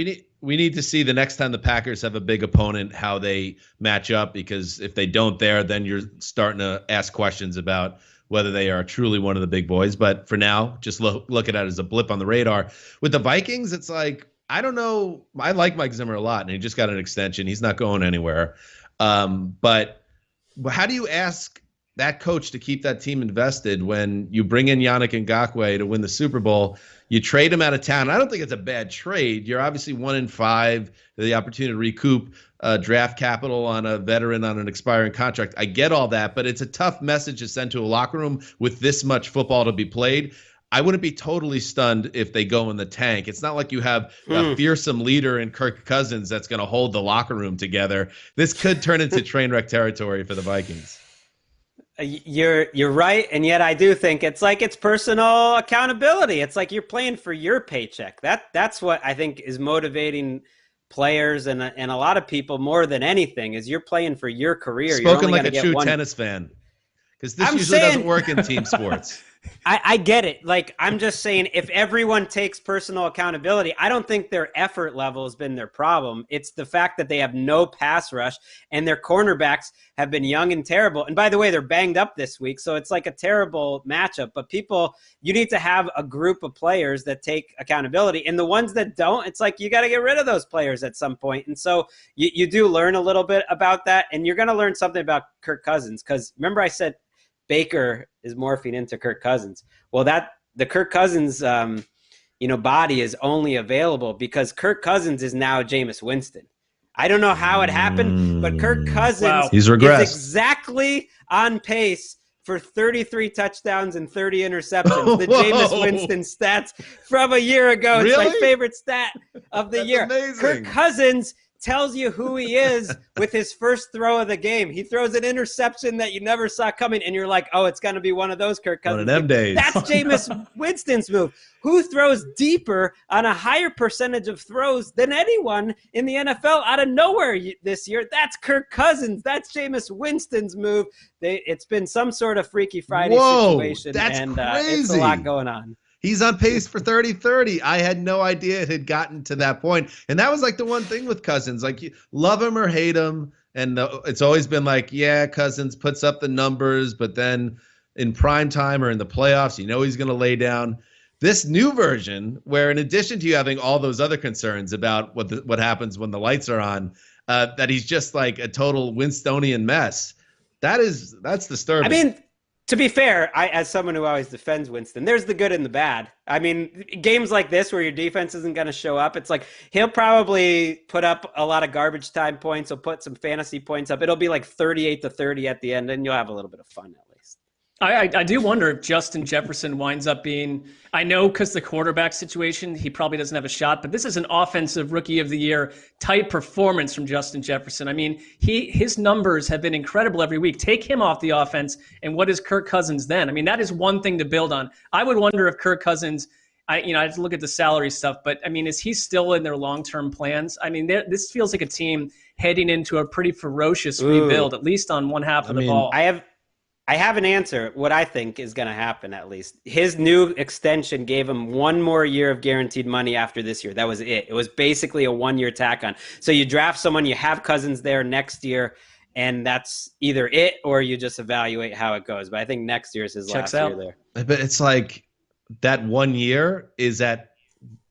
We need to see the next time the Packers have a big opponent, how they match up, because if they don't there, then you're starting to ask questions about whether they are truly one of the big boys. But for now, just look at it as a blip on the radar. With the Vikings, it's like, I don't know. I like Mike Zimmer a lot, and he just got an extension. He's not going anywhere. But how do you ask that coach to keep that team invested when you bring in Yannick Ngakoue to win the Super Bowl? You trade him out of town. I don't think it's a bad trade. You're obviously 1-5. The opportunity to recoup draft capital on a veteran on an expiring contract. I get all that, but it's a tough message to send to a locker room with this much football to be played. I wouldn't be totally stunned if they go in the tank. It's not like you have a fearsome leader in Kirk Cousins that's going to hold the locker room together. This could turn into train wreck territory for the Vikings. You're right, and yet I do think it's like it's personal accountability. It's like you're playing for your paycheck. That's what I think is motivating players and a lot of people more than anything is you're playing for your career. Spoken like a true tennis fan, because this usually doesn't work in team sports. I get it. Like, I'm just saying, if everyone takes personal accountability, I don't think their effort level has been their problem. It's the fact that they have no pass rush and their cornerbacks have been young and terrible. And by the way, they're banged up this week, so it's like a terrible matchup. But you need to have a group of players that take accountability. And the ones that don't, it's like you got to get rid of those players at some point. And so you do learn a little bit about that. And you're going to learn something about Kirk Cousins, because remember I said Baker is morphing into Kirk Cousins. Well, the Kirk Cousins, body is only available because Kirk Cousins is now Jameis Winston. I don't know how it happened, but Kirk Cousins He's is regressed. Exactly on pace for 33 touchdowns and 30 interceptions. The Jameis Winston stats from a year ago. It's my favorite stat of the year. Amazing. Kirk Cousins tells you who he is with his first throw of the game. He throws an interception that you never saw coming, and you're like, oh, it's going to be one of those Kirk Cousins. One of them days. That's Jameis Winston's move. Who throws deeper on a higher percentage of throws than anyone in the NFL out of nowhere this year? That's Kirk Cousins. That's Jameis Winston's move. It's been some sort of Freaky Friday situation. That's and crazy. It's a lot going on. He's on pace for 30-30. I had no idea it had gotten to that point. And that was like the one thing with Cousins. Like, you love him or hate him. And it's always been like, yeah, Cousins puts up the numbers, but then in prime time or in the playoffs, he's going to lay down. This new version, where in addition to you having all those other concerns about what happens when the lights are on, that he's just like a total Winstonian mess. That's disturbing. I mean, to be fair, as someone who always defends Winston, there's the good and the bad. I mean, games like this where your defense isn't going to show up, it's like he'll probably put up a lot of garbage time points. He'll put some fantasy points up. It'll be like 38-30 at the end, and you'll have a little bit of fun at least. I do wonder if Justin Jefferson winds up being, I know because the quarterback situation, he probably doesn't have a shot, but this is an offensive rookie of the year type performance from Justin Jefferson. I mean, his numbers have been incredible every week. Take him off the offense, and what is Kirk Cousins then? I mean, that is one thing to build on. I would wonder if Kirk Cousins, I have to look at the salary stuff, but I mean, is he still in their long-term plans? I mean, this feels like a team heading into a pretty ferocious rebuild, at least on one half of the ball. I have an answer, what I think is going to happen at least. His new extension gave him one more year of guaranteed money after this year. That was it. It was basically a one-year tack on. So you draft someone, you have Cousins there next year, and that's either it or you just evaluate how it goes. But I think next year is his last year there. But it's like that 1 year is at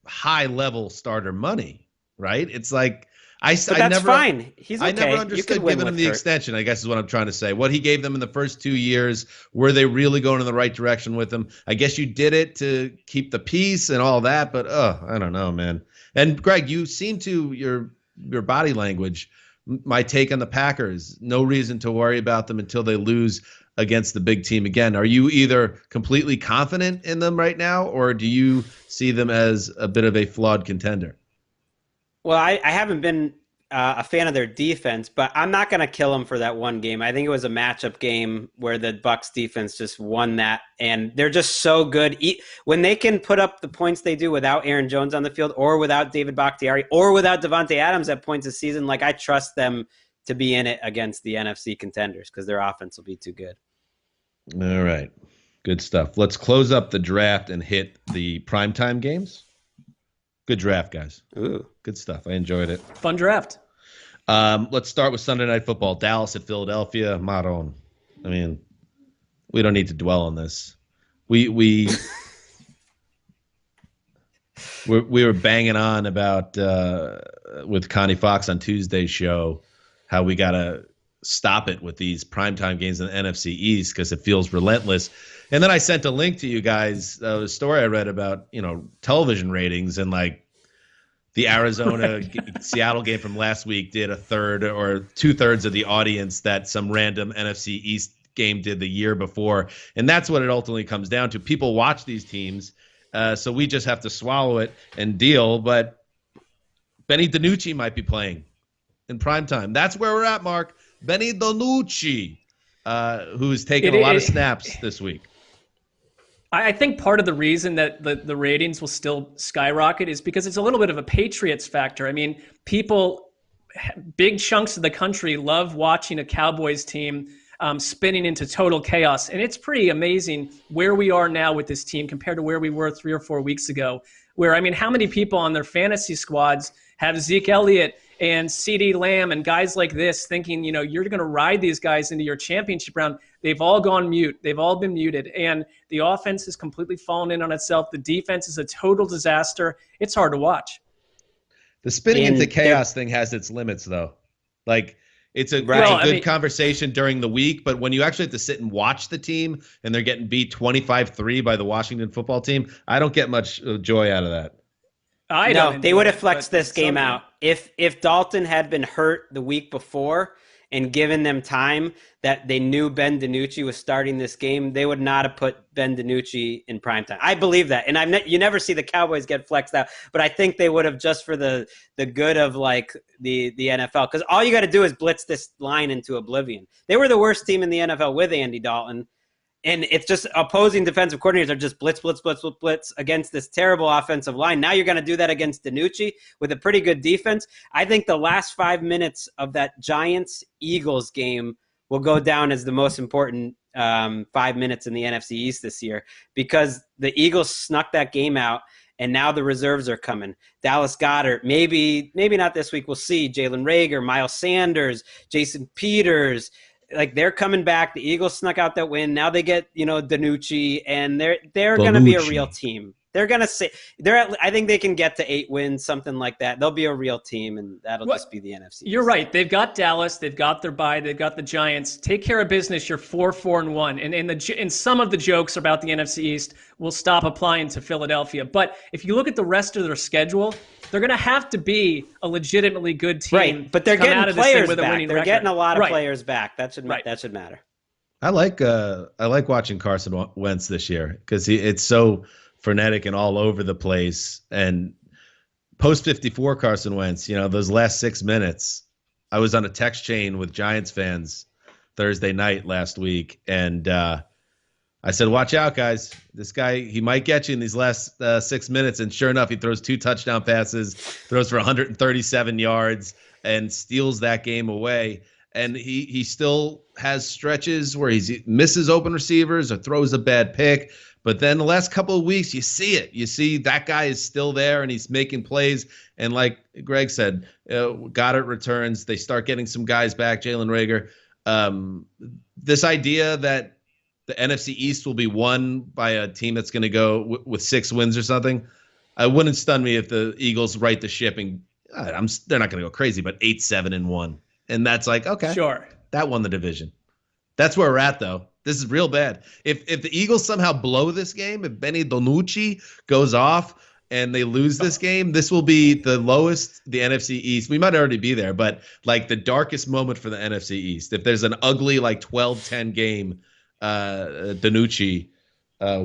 high-level starter money, right? It's like that's fine. He's okay. I never understood giving him the extension, I guess is what I'm trying to say. What he gave them in the first 2 years, were they really going in the right direction with him? I guess you did it to keep the peace and all that, but I don't know, man. And Greg, you seem to, your body language, my take on the Packers, no reason to worry about them until they lose against the big team again. Are you either completely confident in them right now, or do you see them as a bit of a flawed contender? Well, I haven't been a fan of their defense, but I'm not going to kill them for that one game. I think it was a matchup game where the Bucs defense just won that, and they're just so good. When they can put up the points they do without Aaron Jones on the field, or without David Bakhtiari, or without Devontae Adams at points this season, like I trust them to be in it against the NFC contenders because their offense will be too good. All right. Good stuff. Let's close up the draft and hit the primetime games. Good draft, guys. Ooh. Good stuff. I enjoyed it. Fun draft. Let's start with Sunday Night Football. Dallas at Philadelphia. Maroon. I mean, we don't need to dwell on this. We were banging on about with Connie Fox on Tuesday's show how we got to stop it with these primetime games in the NFC East because it feels relentless. And then I sent a link to you guys, a story I read about, television ratings, and like the Arizona Seattle game from last week did a third or 2/3 of the audience that some random NFC East game did the year before. And that's what it ultimately comes down to. People watch these teams, so we just have to swallow it and deal. But Benny DiNucci might be playing in primetime. That's where we're at, Mark. Benny DiNucci, who's taken a lot of snaps this week. I think part of the reason that the ratings will still skyrocket is because it's a little bit of a Patriots factor. I mean, big chunks of the country love watching a Cowboys team spinning into total chaos. And it's pretty amazing where we are now with this team compared to where we were 3 or 4 weeks ago. Where, I mean, how many people on their fantasy squads have Zeke Elliott and CeeDee Lamb and guys like this thinking, you're going to ride these guys into your championship round. They've all gone mute. They've all been muted. And the offense has completely fallen in on itself. The defense is a total disaster. It's hard to watch. The spinning into chaos thing has its limits, though. Like, it's a good conversation during the week, but when you actually have to sit and watch the team and they're getting beat 25-3 by the Washington football team, I don't get much joy out of that. They would have flexed this game out. If Dalton had been hurt the week before and given them time that they knew Ben DiNucci was starting this game, they would not have put Ben DiNucci in primetime. I believe that. And you never see the Cowboys get flexed out, but I think they would have just for the good of like the NFL. Because all you got to do is blitz this line into oblivion. They were the worst team in the NFL with Andy Dalton. And it's just opposing defensive coordinators are just blitz against this terrible offensive line. Now you're going to do that against DiNucci with a pretty good defense. I think the last 5 minutes of that Giants-Eagles game will go down as the most important 5 minutes in the NFC East this year because the Eagles snuck that game out, and now the reserves are coming. Dallas Goedert, maybe not this week. We'll see. Jalen Reagor, Miles Sanders, Jason Peters. Like they're coming back. The Eagles snuck out that win. Now they get, DiNucci, and they're going to be a real team. They're going to say I think they can get to 8 wins, something like that. They'll be a real team, and that'll just be the NFC. You're right. They've got Dallas. They've got their bye. They've got the Giants. Take care of business. You're 4-4-1, and some of the jokes about the NFC East will stop applying to Philadelphia. But if you look at the rest of their schedule, they're going to have to be a legitimately good team. Right, but they're getting players back. They're getting a lot of players back. That should matter. I like watching Carson Wentz this year because it's so frenetic and all over the place. And post 54 Carson Wentz, those last 6 minutes, I was on a text chain with Giants fans Thursday night last week, and I said, watch out, guys. This guy, he might get you in these last 6 minutes. And sure enough, he throws 2 touchdown passes, throws for 137 yards, and steals that game away. And he still has stretches where he misses open receivers or throws a bad pick. But then the last couple of weeks, you see it. You see that guy is still there, and he's making plays. And like Greg said, Goddard returns. They start getting some guys back, Jalen Reagor. This idea that the NFC East will be won by a team that's going to go with 6 wins or something, it wouldn't stun me if the Eagles right the ship and they're not going to go crazy, but 8-7-1. And that's like, okay, sure, that won the division. That's where we're at, though. This is real bad. If the Eagles somehow blow this game, if Benny DiNucci goes off and they lose this game, this will be the lowest the NFC East. We might already be there, but like the darkest moment for the NFC East. If there's an ugly like 12-10 game, DiNucci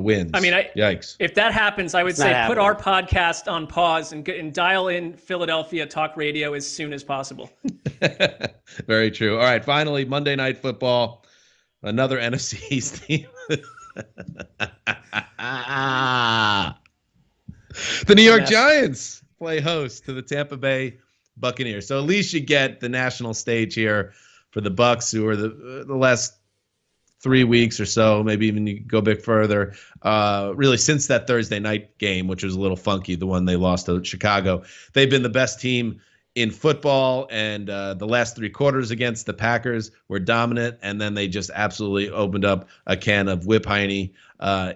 wins. I mean, yikes. If that happens, I would say put our podcast on pause and dial in Philadelphia Talk Radio as soon as possible. Very true. All right, finally, Monday Night Football, another NFC East team. The New York Giants play host to the Tampa Bay Buccaneers. So at least you get the national stage here for the Bucs, who are the last 3 weeks or so, maybe even you go a bit further, really since that Thursday night game, which was a little funky, the one they lost to Chicago. They've been the best team in football, and the last 3 quarters against the Packers were dominant, and then they just absolutely opened up a can of whip hiney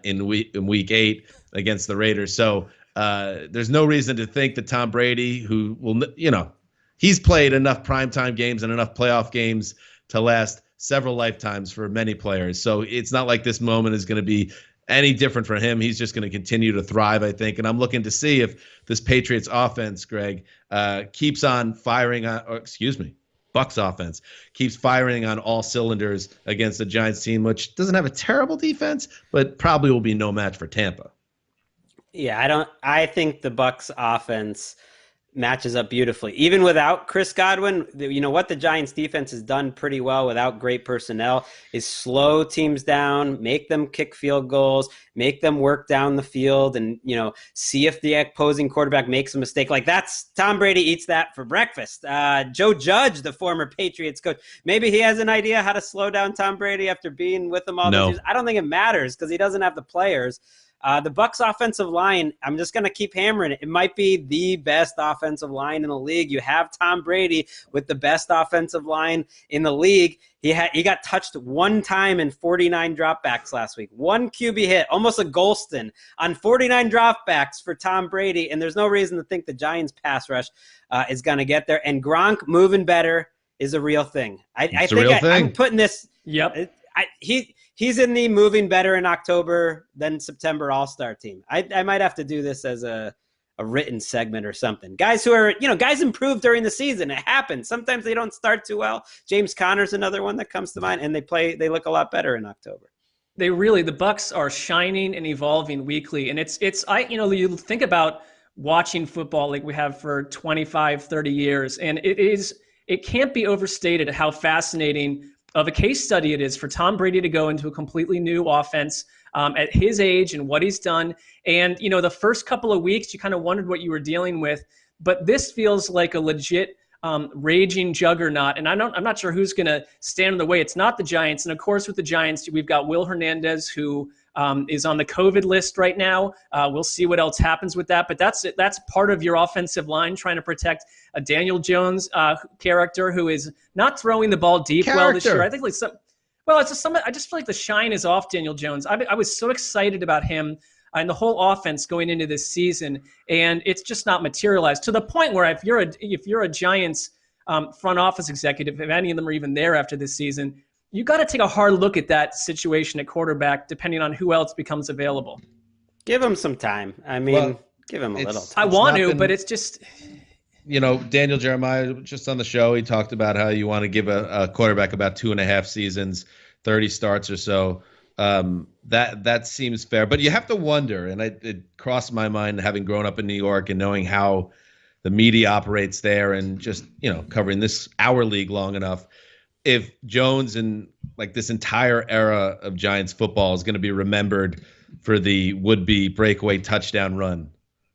in week 8 against the Raiders. So there's no reason to think that Tom Brady, who will, he's played enough primetime games and enough playoff games to last several lifetimes for many players. So it's not like this moment is going to be any different for him. He's just going to continue to thrive, I think. And I'm looking to see if this Patriots offense, Greg, keeps on firing on, Bucs offense keeps firing on all cylinders against the Giants team, which doesn't have a terrible defense, but probably will be no match for Tampa. Yeah, I think the Bucs offense matches up beautifully. Even without Chris Godwin, what the Giants defense has done pretty well without great personnel is slow teams down, make them kick field goals, make them work down the field, and, see if the opposing quarterback makes a mistake. Like, that's Tom Brady eats that for breakfast. Joe Judge, the former Patriots coach, maybe he has an idea how to slow down Tom Brady after being with him all those years. I don't think it matters because he doesn't have the players. The Bucs offensive line, I'm just going to keep hammering it. It might be the best offensive line in the league. You have Tom Brady with the best offensive line in the league. He got touched one time in 49 dropbacks last week. One QB hit, almost a Golston on 49 dropbacks for Tom Brady, and there's no reason to think the Giants pass rush is going to get there. And Gronk moving better is a real thing. I'm putting this. Yep. He's in the moving better in October than September All-Star team. I might have to do this as a written segment or something. Guys who are, guys improve during the season. It happens. Sometimes they don't start too well. James Conner's another one that comes to mind, and they look a lot better in October. The Bucs are shining and evolving weekly. And you think about watching football like we have for 25, 30 years, and it can't be overstated how fascinating of a case study it is for Tom Brady to go into a completely new offense at his age and what he's done. And, the first couple of weeks, you kind of wondered what you were dealing with. But this feels like a legit raging juggernaut. And I'm not sure who's going to stand in the way. It's not the Giants. And, of course, with the Giants, we've got Will Hernandez, who is on the COVID list right now. We'll see what else happens with that. But that's part of your offensive line, trying to protect a Daniel Jones character who is not throwing the ball deep well this year. I think I just feel like the shine is off Daniel Jones. I was so excited about him and the whole offense going into this season, and it's just not materialized to the point where if you're a Giants front office executive, if any of them are even there after this season, you got to take a hard look at that situation at quarterback, depending on who else becomes available. Give him some time. Give him a little time. I want to, but it's just... Daniel Jeremiah, just on the show, he talked about how you want to give a quarterback about 2.5 seasons, 30 starts or so. That seems fair. But you have to wonder, and it crossed my mind having grown up in New York and knowing how the media operates there and just, covering our league long enough, if Jones and this entire era of Giants football is going to be remembered for the would-be breakaway touchdown run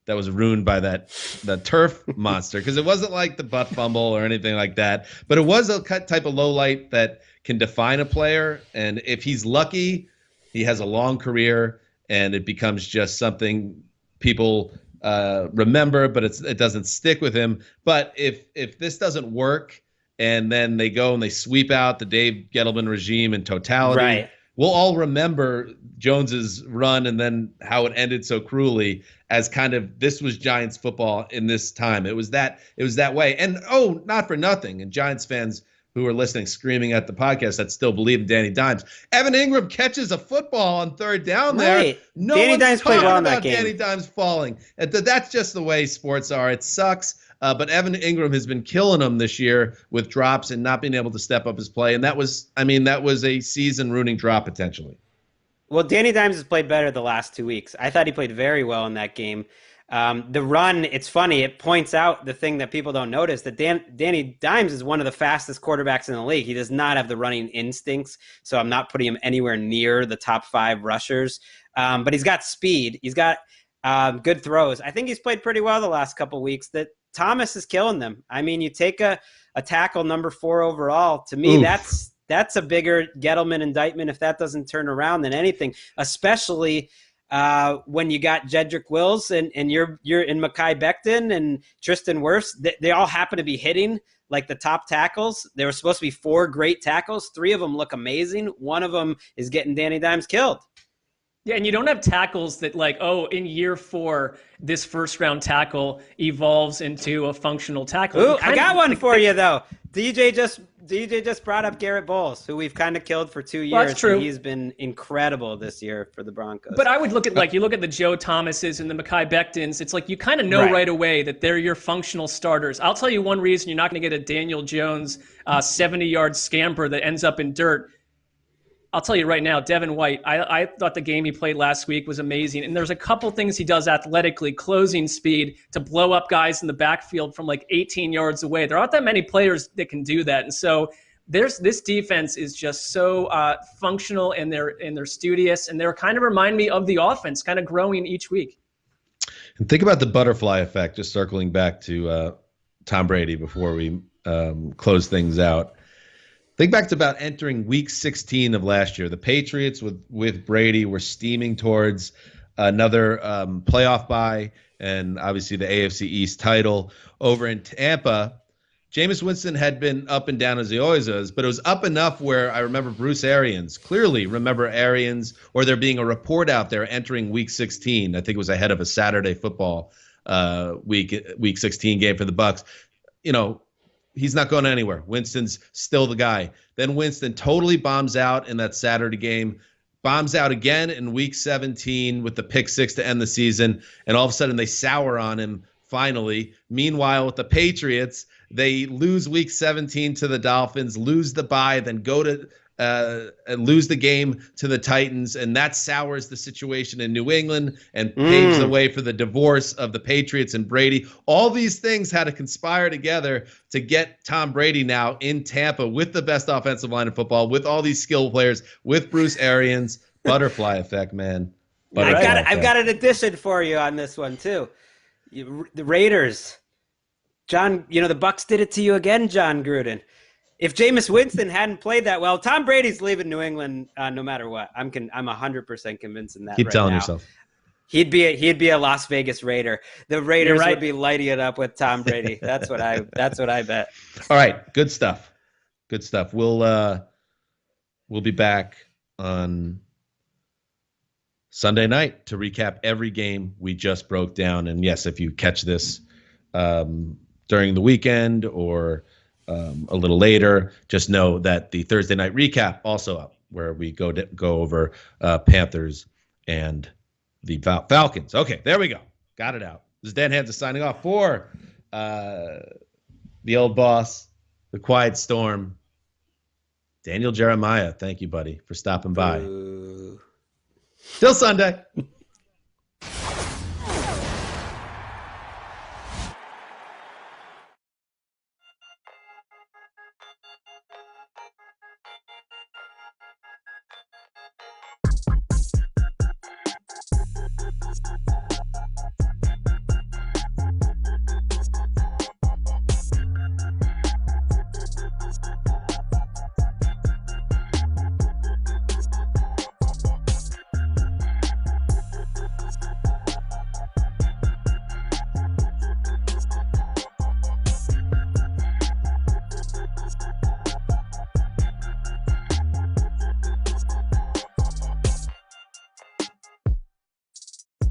that was ruined by the turf monster, because it wasn't like the butt fumble or anything like that, but it was a type of low light that can define a player. And if he's lucky, he has a long career and it becomes just something people remember, but it doesn't stick with him. But if this doesn't work, and then they go and they sweep out the Dave Gettleman regime in totality, right, we'll all remember Jones's run and then how it ended so cruelly as kind of, this was Giants football in this time. It was that way. And not for nothing. And Giants fans who are listening, screaming at the podcast that still believe in Danny Dimes. Evan Ingram catches a football on third down there. Right. No Danny one's Dimes played well in that game. Danny Dimes falling. That's just the way sports are. It sucks. But Evan Ingram has been killing them this year with drops and not being able to step up his play. And that was a season-ruining drop potentially. Well, Danny Dimes has played better the last 2 weeks. I thought he played very well in that game. The run, it's funny. It points out the thing that people don't notice, that Danny Dimes is one of the fastest quarterbacks in the league. He does not have the running instincts, so I'm not putting him anywhere near the top 5 rushers. But he's got speed. He's got good throws. I think he's played pretty well the last couple weeks. That Thomas is killing them. I mean, you take a tackle number 4 overall. To me, that's a bigger Gettleman indictment if that doesn't turn around than anything, especially when you got Jedrick Wills and you're in Mekhi Becton and Tristan Wirfs. They all happen to be hitting like the top tackles. There were supposed to be 4 great tackles. 3 of them look amazing. One of them is getting Danny Dimes killed. Yeah, and you don't have tackles that in year 4, this first-round tackle evolves into a functional tackle. Ooh, I got one for you, though. DJ just brought up Garrett Bowles, who we've kind of killed for 2 years. Well, that's true. He's been incredible this year for the Broncos. But I would look at, you look at the Joe Thomases and the Mekhi Bectons, it's like you kind of know right away that they're your functional starters. I'll tell you one reason you're not going to get a Daniel Jones 70-yard scamper that ends up in dirt. I'll tell you right now, Devin White, I thought the game he played last week was amazing. And there's a couple things he does athletically, closing speed to blow up guys in the backfield from 18 yards away. There aren't that many players that can do that. And so this defense is just so functional, and they're studious, and they're kind of remind me of the offense kind of growing each week. And think about the butterfly effect, just circling back to Tom Brady before we close things out. Think back to about entering week 16 of last year. The Patriots with Brady were steaming towards another playoff bye and obviously the AFC East title. Over in Tampa, Jameis Winston had been up and down as he always is, but it was up enough where I remember Bruce Arians, clearly remember Arians, or there being a report out there entering week 16. I think it was ahead of a Saturday football week 16 game for the Bucs. He's not going anywhere. Winston's still the guy. Then Winston totally bombs out in that Saturday game, bombs out again in week 17 with the pick 6 to end the season, and all of a sudden they sour on him finally. Meanwhile, with the Patriots, they lose week 17 to the Dolphins, lose the bye, then go to lose the game to the Titans, and that sours the situation in New England and paves the way for the divorce of the Patriots and Brady. All these things had to conspire together to get Tom Brady now in Tampa with the best offensive line in football, with all these skill players, with Bruce Arians. Butterfly effect, man. I've got an addition for you on this one too. The Raiders, John. The Bucs did it to you again, John Gruden. If Jameis Winston hadn't played that well, Tom Brady's leaving New England no matter what. I'm 100% convinced in that. Keep telling now. Yourself. He'd be a Las Vegas Raider. The Raiders would be lighting it up with Tom Brady. That's what I bet. All right, good stuff. We'll be back on Sunday night to recap every game we just broke down. And yes, if you catch this during the weekend or a little later, just know that the Thursday night recap also up, where we go over Panthers and the Falcons. Okay, there we go. Got it out. This is Dan Hansa signing off for the old boss, the quiet storm, Daniel Jeremiah. Thank you, buddy, for stopping by. Till Sunday.